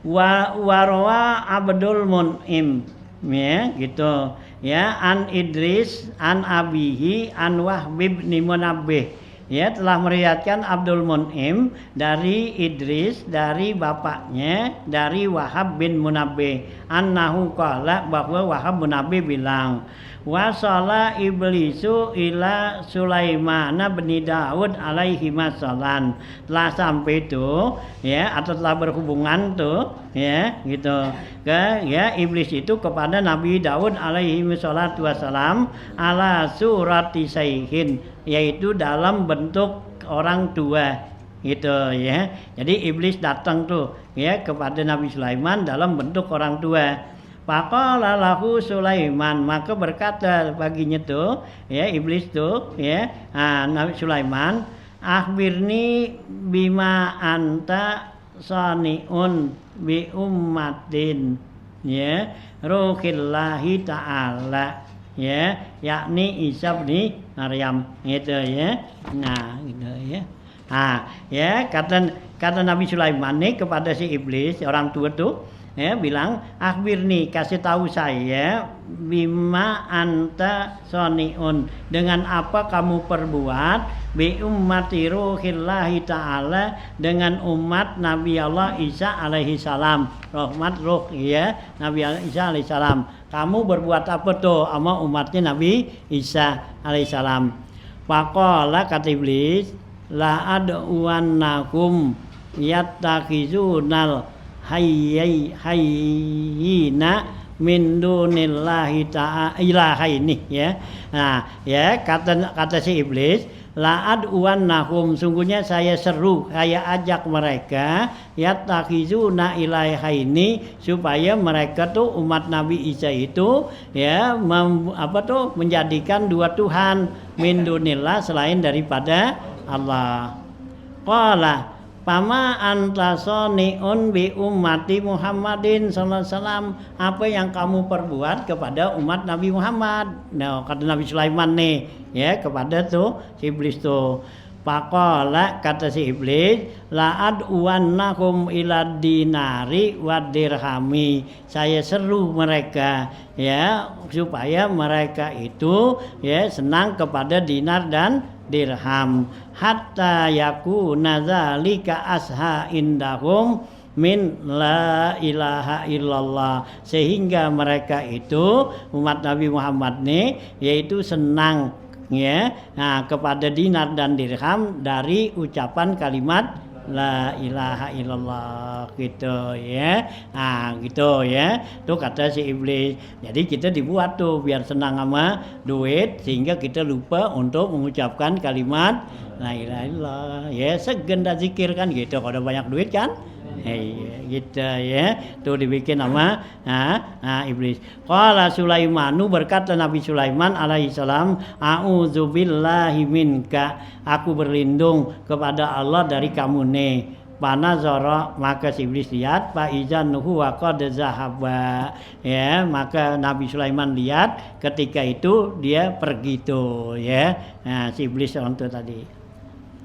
warwa Abdul Mun'im ya gitu ya an Idris an Abihi an Wahb bin Munabbih ya telah meriwayatkan Abdul Mun'im dari Idris dari bapaknya dari Wahab bin Munabbih annahu qala bahwa Wahab bin Munabbih bilang Wasala iblisu ila Sulaiman bin Daud alaihi masalan. Telah sampai itu ya, atau telah berhubungan tuh ya gitu ke ya iblis itu kepada Nabi Daud alaihi wassalatu wassalam ala surati sayhin, yaitu dalam bentuk orang tua gitu ya. Jadi iblis datang tuh ya kepada Nabi Sulaiman dalam bentuk orang tua. Faqala lahu Sulaiman, maka berkata baginya tuh ya iblis tuh ya Nabi Sulaiman, akhbirni bima anta saniun bi ummatin ya ruhillahi ta'ala ya, yakni Isa bin Maryam gitu ya. Nah gitu ya. Ya kata Nabi Sulaiman nih kepada si iblis orang tua tuh ya, bilang akhbirni, kasih tahu saya bima anta soniun, dengan apa kamu perbuat bi ummati ruhillahi ta'ala, dengan umat Nabi Allah Isa alaihi salam, rahmat ruh ya Nabi Allah Isa alaihi salam. Kamu berbuat apa tuh sama umatnya Nabi Isa alaihi salam? Faqala, kata iblis, la ad'uannakum yattakhizunal hayyina min dunillahi ta'ala ilahaini ya. Nah ya kata si iblis, la ad'uannahum, sungguhnya saya seru, saya ajak mereka yattakhizuna ilahaini, supaya mereka tuh umat Nabi Isa itu ya menjadikan dua Tuhan min dunillah, selain daripada Allah. Qala pama antasoniun bi ummati Muhammadin sallallahu alaihi wasallam, apa yang kamu perbuat kepada umat Nabi Muhammad? Nah kata Nabi Sulaiman nih ya kepada tuh si iblis tuh. Faqala, kata si iblis, la ad'uannakum ila dinari wa dirhami, saya seru mereka ya supaya mereka itu ya senang kepada dinar dan dirham, hatta yakuna zalika asha indahum min la ilaha illallah, sehingga mereka itu umat Nabi Muhammad nih yaitu senang ya kepada dinar dan dirham dari ucapan kalimat la ilaha illallah gitu ya. Gitu ya. Tuh kata si iblis. Jadi kita dibuat tuh biar senang sama duit, sehingga kita lupa untuk mengucapkan kalimat la ilaha illallah. Ya segenda zikir kan gitu kalau banyak duit kan. Gitu ya. Tuh dibikin sama iblis. Qala Sulaimanu, berkata Nabi Sulaiman alaihi salam, a'udzubillahi minka, aku berlindung kepada Allah dari kamu nih. Panazara, maka si iblis lihat, fa izan huwa qad zahaba ya, maka Nabi Sulaiman lihat ketika itu dia pergi tuh ya. Si iblis untuk tadi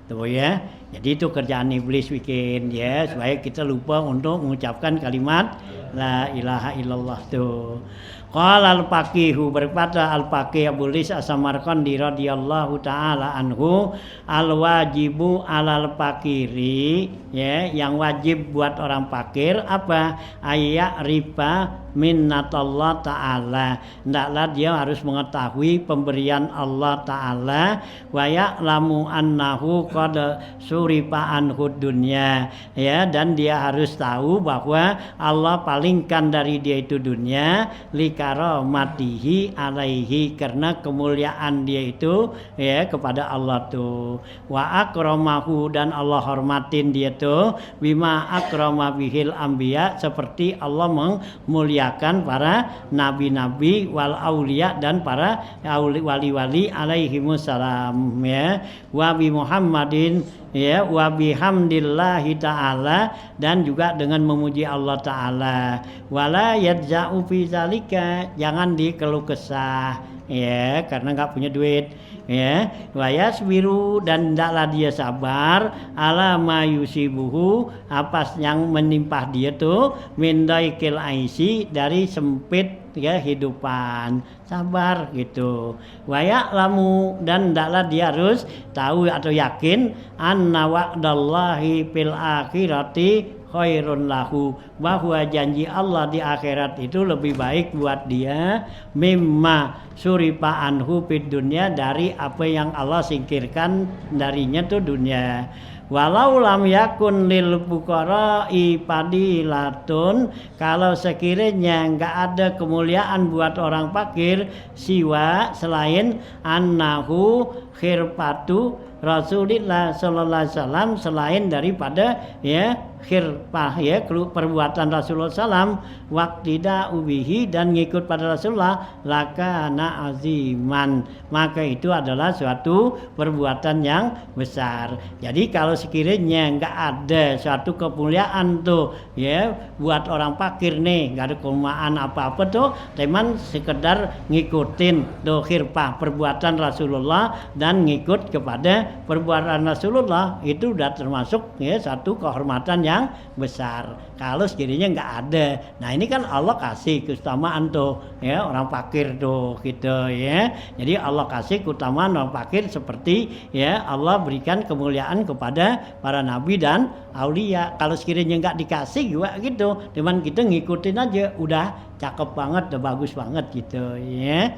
tuh ya. Jadi itu kerjaan iblis bikin ya, supaya kita lupa untuk mengucapkan kalimat la ilaha illallah tuh. Qala al-Faqihu, berkata al-Faqih Abu Lis As-Samarqandi radhiyallahu taala anhu, al-wajibu alal fakiri ya, yang wajib buat orang fakir apa? Ayya riba minnatallah ta'ala, hendaklah dia harus mengetahui pemberian Allah ta'ala, wa ya'lamu annahu qad surifa anhu dunya ya, dan dia harus tahu bahwa Allah palingkan dari dia itu dunia, likaramatihi alaihi, karena kemuliaan dia itu ya kepada Allah tuh, wa akramahu, dan Allah hormatin dia tuh, bima akrama bihil anbiya, seperti Allah memuliakan para nabi-nabi wal aulia, dan para wali-wali alaihimussalam ya, wa bi Muhammadin ya, wa bihamdillahi ta'ala, dan juga dengan memuji Allah ta'ala, wala yadza'u fi zalika, jangan dikeluh kesah ya karena enggak punya duit ya, wa yasbiru, dan hendaklah dia sabar, ala ma yusibuhu, apa yang menimpa dia tuh, min daikil aisi, dari sempit ya kehidupan, sabar gitu. Wa ya'lamu, dan hendaklah dia harus tahu atau yakin, anna wa'dallahi fil akhirati khairun lahu, bahwa janji Allah di akhirat itu lebih baik buat dia mimma surifa anhu fid dunya, dari apa yang Allah singkirkan darinya tuh dunia. Walau lam yakun lil fuqara'i fadilatun, kalau sekiranya enggak ada kemuliaan buat orang fakir, siwa selain annahu khirfatu Rasulullah sallallahu alaihi wasallam, selain daripada ya khirfah ya perbuatan Rasulullah sallam, waqtida ubihi, dan ngikut pada Rasulullah, lakana aziman, maka itu adalah suatu perbuatan yang besar. Jadi kalau sekiranya enggak ada suatu kemuliaan tuh ya buat orang fakir nih, enggak ada kemuliaan apa-apa tuh, teman sekedar ngikutin tuh khirfah perbuatan Rasulullah dan ngikut kepada perbuatan Rasulullah, itu udah termasuk ya satu kehormatan yang besar. Kalau sekiranya enggak ada, nah ini kan Allah kasih keutamaan tuh ya orang fakir tuh gitu ya. Jadi Allah kasih keutamaan orang fakir seperti ya Allah berikan kemuliaan kepada para nabi dan aulia. Kalau sekiranya enggak dikasih juga gitu, cuman kita ngikutin aja udah cakep banget, udah bagus banget gitu ya.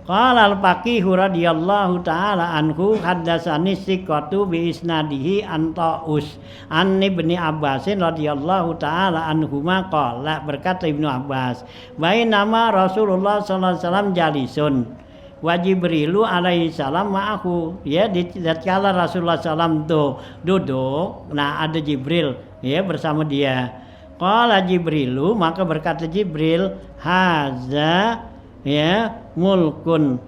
Qala al-Faqih radhiyallahu taala anhu haddatsani siqatu bi isnadihi an Ta'us an Ibnu Abbas radhiyallahu taala anhuma qala, berkata Ibnu Abbas, bainama Rasulullah sallallahu alaihi wasallam jalisun wa Jibrilu alaihi salam ma'ahu, ya di tatkala Rasulullah sallam tuh duduk, nah ada Jibril ya bersama dia. Qala Jibrilu, maka berkata Jibril, haza ya mulkun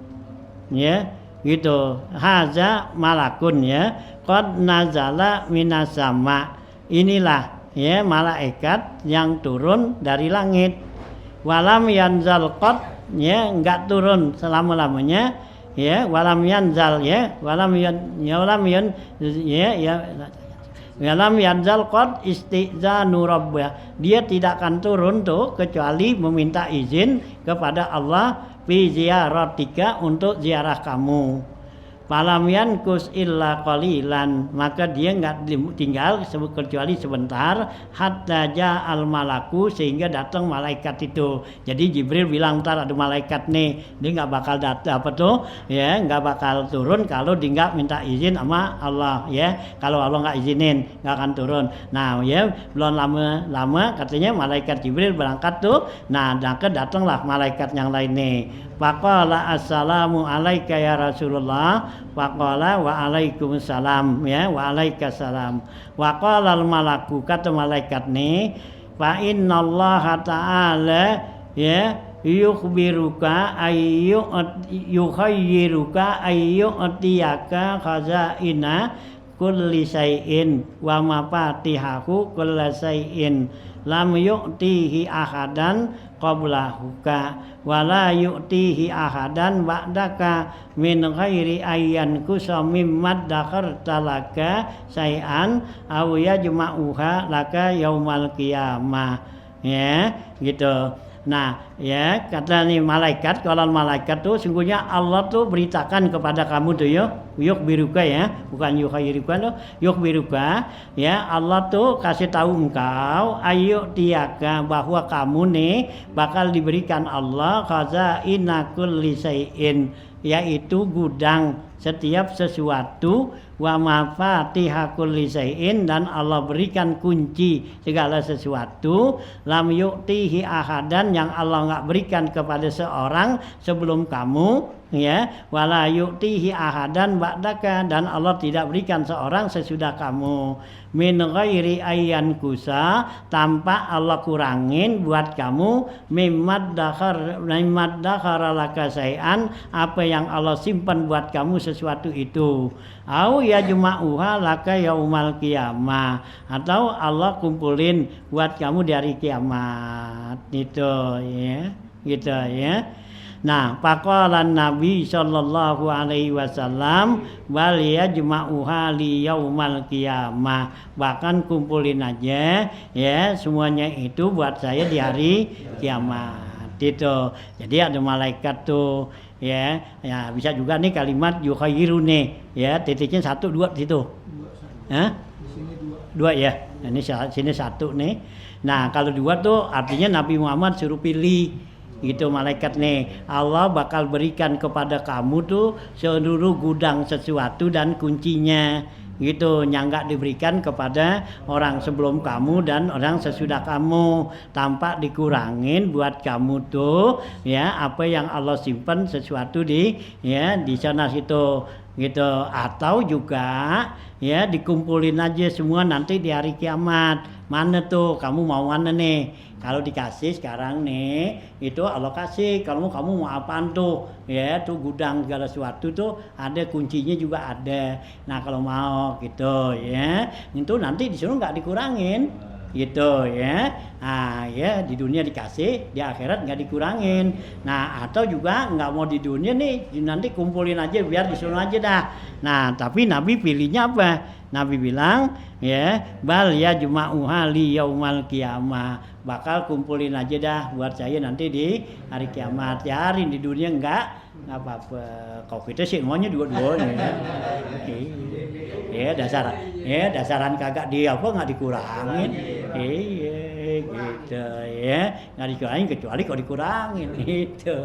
ya gitu, haza malakun ya qad nazala minas sama, inilah ya malaikat yang turun dari langit. Walam yanzal qad, ya enggak turun selama-lamanya ya, walam yanzal ya walam yanzal qad istizanu rabbah, dia tidak akan turun tuh kecuali meminta izin kepada Allah fi ziyaratika, untuk ziarah kamu. Falam yankus illa qalilan, maka dia enggak tinggal kecuali sebentar, hatta ja'al malaku, sehingga datang malaikat itu. Jadi Jibril bilang, ntar ada malaikat nih, dia enggak bakal datang apa tuh ya, enggak bakal turun kalau dia enggak minta izin sama Allah ya. Kalau Allah enggak izinin enggak akan turun. Nah ya belum lama katanya malaikat Jibril berangkat tuh. Nah datanglah malaikat yang lain nih. Faqala assalamu alayka ya Rasulullah, faqala wa alaikumussalam ya, wa alaikassalam. Wa qala al malaku, kata malaikat nih, fa innallaha ta'ala ya yukhbiruka yukhayyiruka ayyu'tiyaka khazaina kulli syai'in wa mafatihahu kulli syai'in lam yu'tihi ahadan qablahuka wala yu'tihi ahadan ba'daka min ghairi ayyan kusamim maddakarta laka syai'an aw yajma'uha laka yaumal qiyamah ya gitu. Nah ya kata nih malaikat, kalau malaikat tuh sungguhnya Allah tuh beritakan kepada kamu tuh yuk biruka ya, bukan yukhayyiruka tuh, yuk biruka ya, Allah tuh kasih tahu engkau ayo tiaka, bahwa kamu nih bakal diberikan Allah khazaina kulli syai'in, yaitu gudang setiap sesuatu, wa mafatiha kulli syai'in, dan Allah berikan kunci segala sesuatu, lam yu'tihi ahadan, yang Allah enggak berikan kepada seorang sebelum kamu ya, wala yu'tihi ahadan ba'daka, dan Allah tidak berikan seorang sesudah kamu, min ghairi ayyan kusa, tanpa Allah kurangin buat kamu, mimad dakhara laka syai'an, apa yang Allah simpan buat kamu sesuatu itu, au yajma'uha laka yaumal qiyamah, atau Allah kumpulin buat kamu di hari kiamat, gitu ya, gitu ya. Nah, faqala Nabi sallallahu alaihi wasallam bal yajma'uha li yaumal qiyamah, bahkan kumpulin aja ya semuanya itu buat saya di hari kiamat itu. Jadi ada malaikat tuh ya, ya bisa juga nih kalimat yukhayyiru nih ya, titiknya 1 2 di situ. Hah? Di sini 2. 2 ya. Ini sini satu nih. Nah kalau dua tuh artinya Nabi Muhammad suruh pilih gitu malaikat nih. Allah bakal berikan kepada kamu tuh seluruh gudang sesuatu dan kuncinya gitu, yang nggak diberikan kepada orang sebelum kamu dan orang sesudah kamu, tanpa dikurangin buat kamu tuh ya apa yang Allah simpan sesuatu di sana situ gitu. Atau juga ya dikumpulin aja semua nanti di hari kiamat. Mana tuh kamu mau mana nih? Kalau dikasih sekarang nih itu Allah kasih. Kalau kamu mau apaan tuh? Ya tuh gudang segala sesuatu tuh ada kuncinya juga ada. Nah kalau mau gitu ya itu nanti disuruh nggak dikurangin gitu ya. Nah ya di dunia dikasih, di akhirat nggak dikurangin. Nah atau juga nggak mau di dunia nih nanti kumpulin aja biar disuruh aja dah. Nah tapi Nabi pilihnya apa? Nabi bilang ya bal ya juma'uha li yaumal qiyamah, bakal kumpulin aja dah buat saya nanti di hari kiamat. Ya hari di dunia enggak apa-apa. Kalau kita sih maunya dua-duanya ya. Dasaran kagak di apa nggak dikurangin. Gitu ya, nggak dikurangin kecuali kalau dikurangin gitu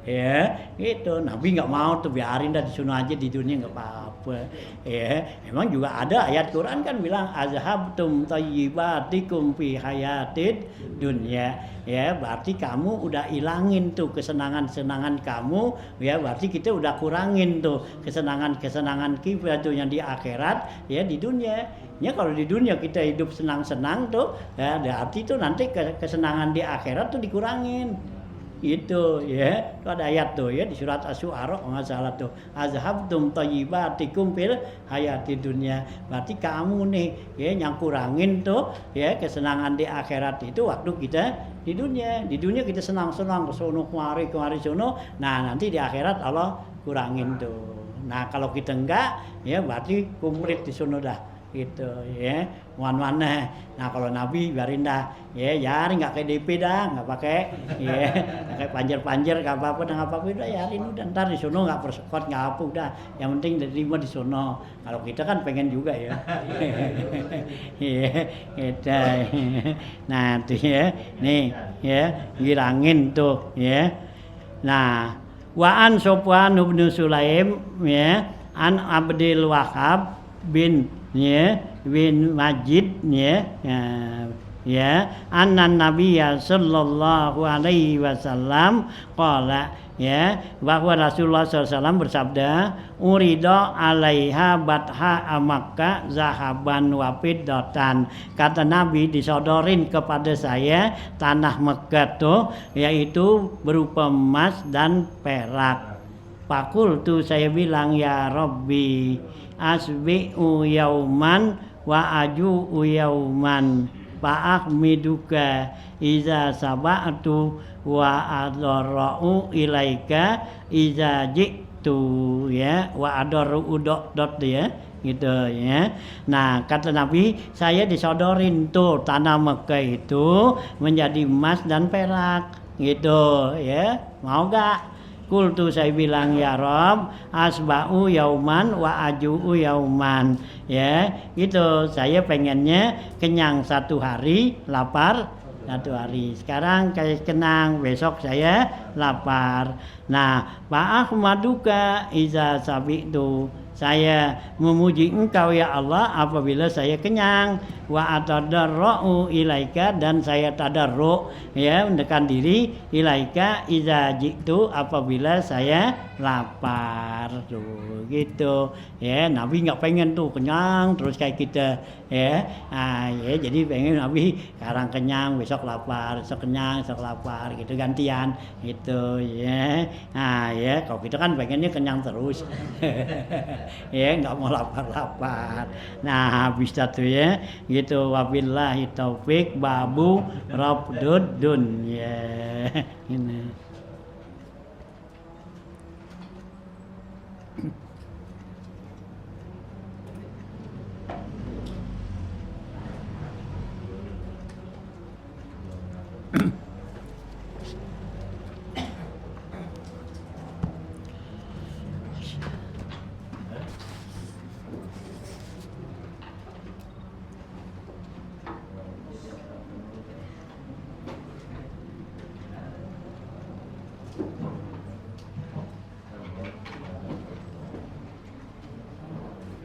ya. Itu Nabi nggak mau tuh, biarin dah disuruh aja di dunia nggak apa-apa ya. Emang juga ada ayat Quran kan bilang azhabtum thayyibatikum fi hayatid dunya ya, berarti kamu udah ilangin tuh kesenangan-kesenangan kamu ya, berarti kita udah kurangin tuh kesenangan-kesenangan kita tuh yang di akhirat ya di dunia. Ya kalau di dunia kita hidup senang-senang tuh ya berarti tuh nanti kesenangan di akhirat tuh dikurangin. Itu ya, itu ada ayat tuh ya di surat Asy-Syu'ara kalau nggak salah tuh, azhabtum thayyibatikum fil hayati dunya, berarti kamu nih ya yang kurangin tuh ya kesenangan di akhirat itu waktu kita di dunia kita senang-senang ke sono kemari sono, nah nanti di akhirat Allah kurangin tuh. Nah kalau kita enggak ya berarti komplit di sono dah gitu ya, mana. Nah kalau Nabi biarin dah ya, yarin nggak kayak DP dah, nggak pakai ya kayak panjer nggak apa-apa dah, nggak apa-apa udah yarin udah, ntar di sono nggak persekot nggak apa udah, yang penting diterima di sono. Kalau kita kan pengen juga ya gitu. Nah tuh ya nih ya ngilangin tuh ya. Nah Wa'an Sofwan bin Sulaim ya an Abdul Wahab bin Majid ya annan nabiyya sallallahu alaihi wasallam qala ya, bahwa Rasulullah SAW bersabda urida alaiha batha Makkah zahaban wa fiddatan, kata Nabi disodorin kepada saya tanah Mekah tuh yaitu berupa emas dan perak. Fakultu saya bilang ya Rabbi asbi'u yauman wa aju'u yauman fa'ahmiduka iza saba'tu wa adarra'u ilaika iza ji'tu ya, wa adarra'u dot ya gitu ya. Nah kata Nabi saya disodorin tuh tanah Mekah itu menjadi emas dan perak gitu ya, mau gak? Kultu saya bilang ya Rob asba'u yauman wa aju'u yauman ya gitu, saya pengennya kenyang satu hari, lapar satu hari. Sekarang kayak kenang, besok saya lapar. Nah fa'ahmaduka iza sabitu, saya memuji engkau ya Allah apabila saya kenyang, wa atadarra'u ilaika, dan saya tadarru ya mendekat diri ilaika iza jitu apabila saya lapar tuh gitu ya. Nabi nggak pengen tuh kenyang terus kayak kita ya. Nah, ya jadi pengen Nabi sekarang kenyang besok lapar, besok kenyang besok lapar gitu gantian gitu ya. Nah ya kalau kita kan pengennya kenyang terus ya nggak mau lapar-lapar. Nah habis itu ya gitu, wabillahi taufik babu rabdud dunya. Ini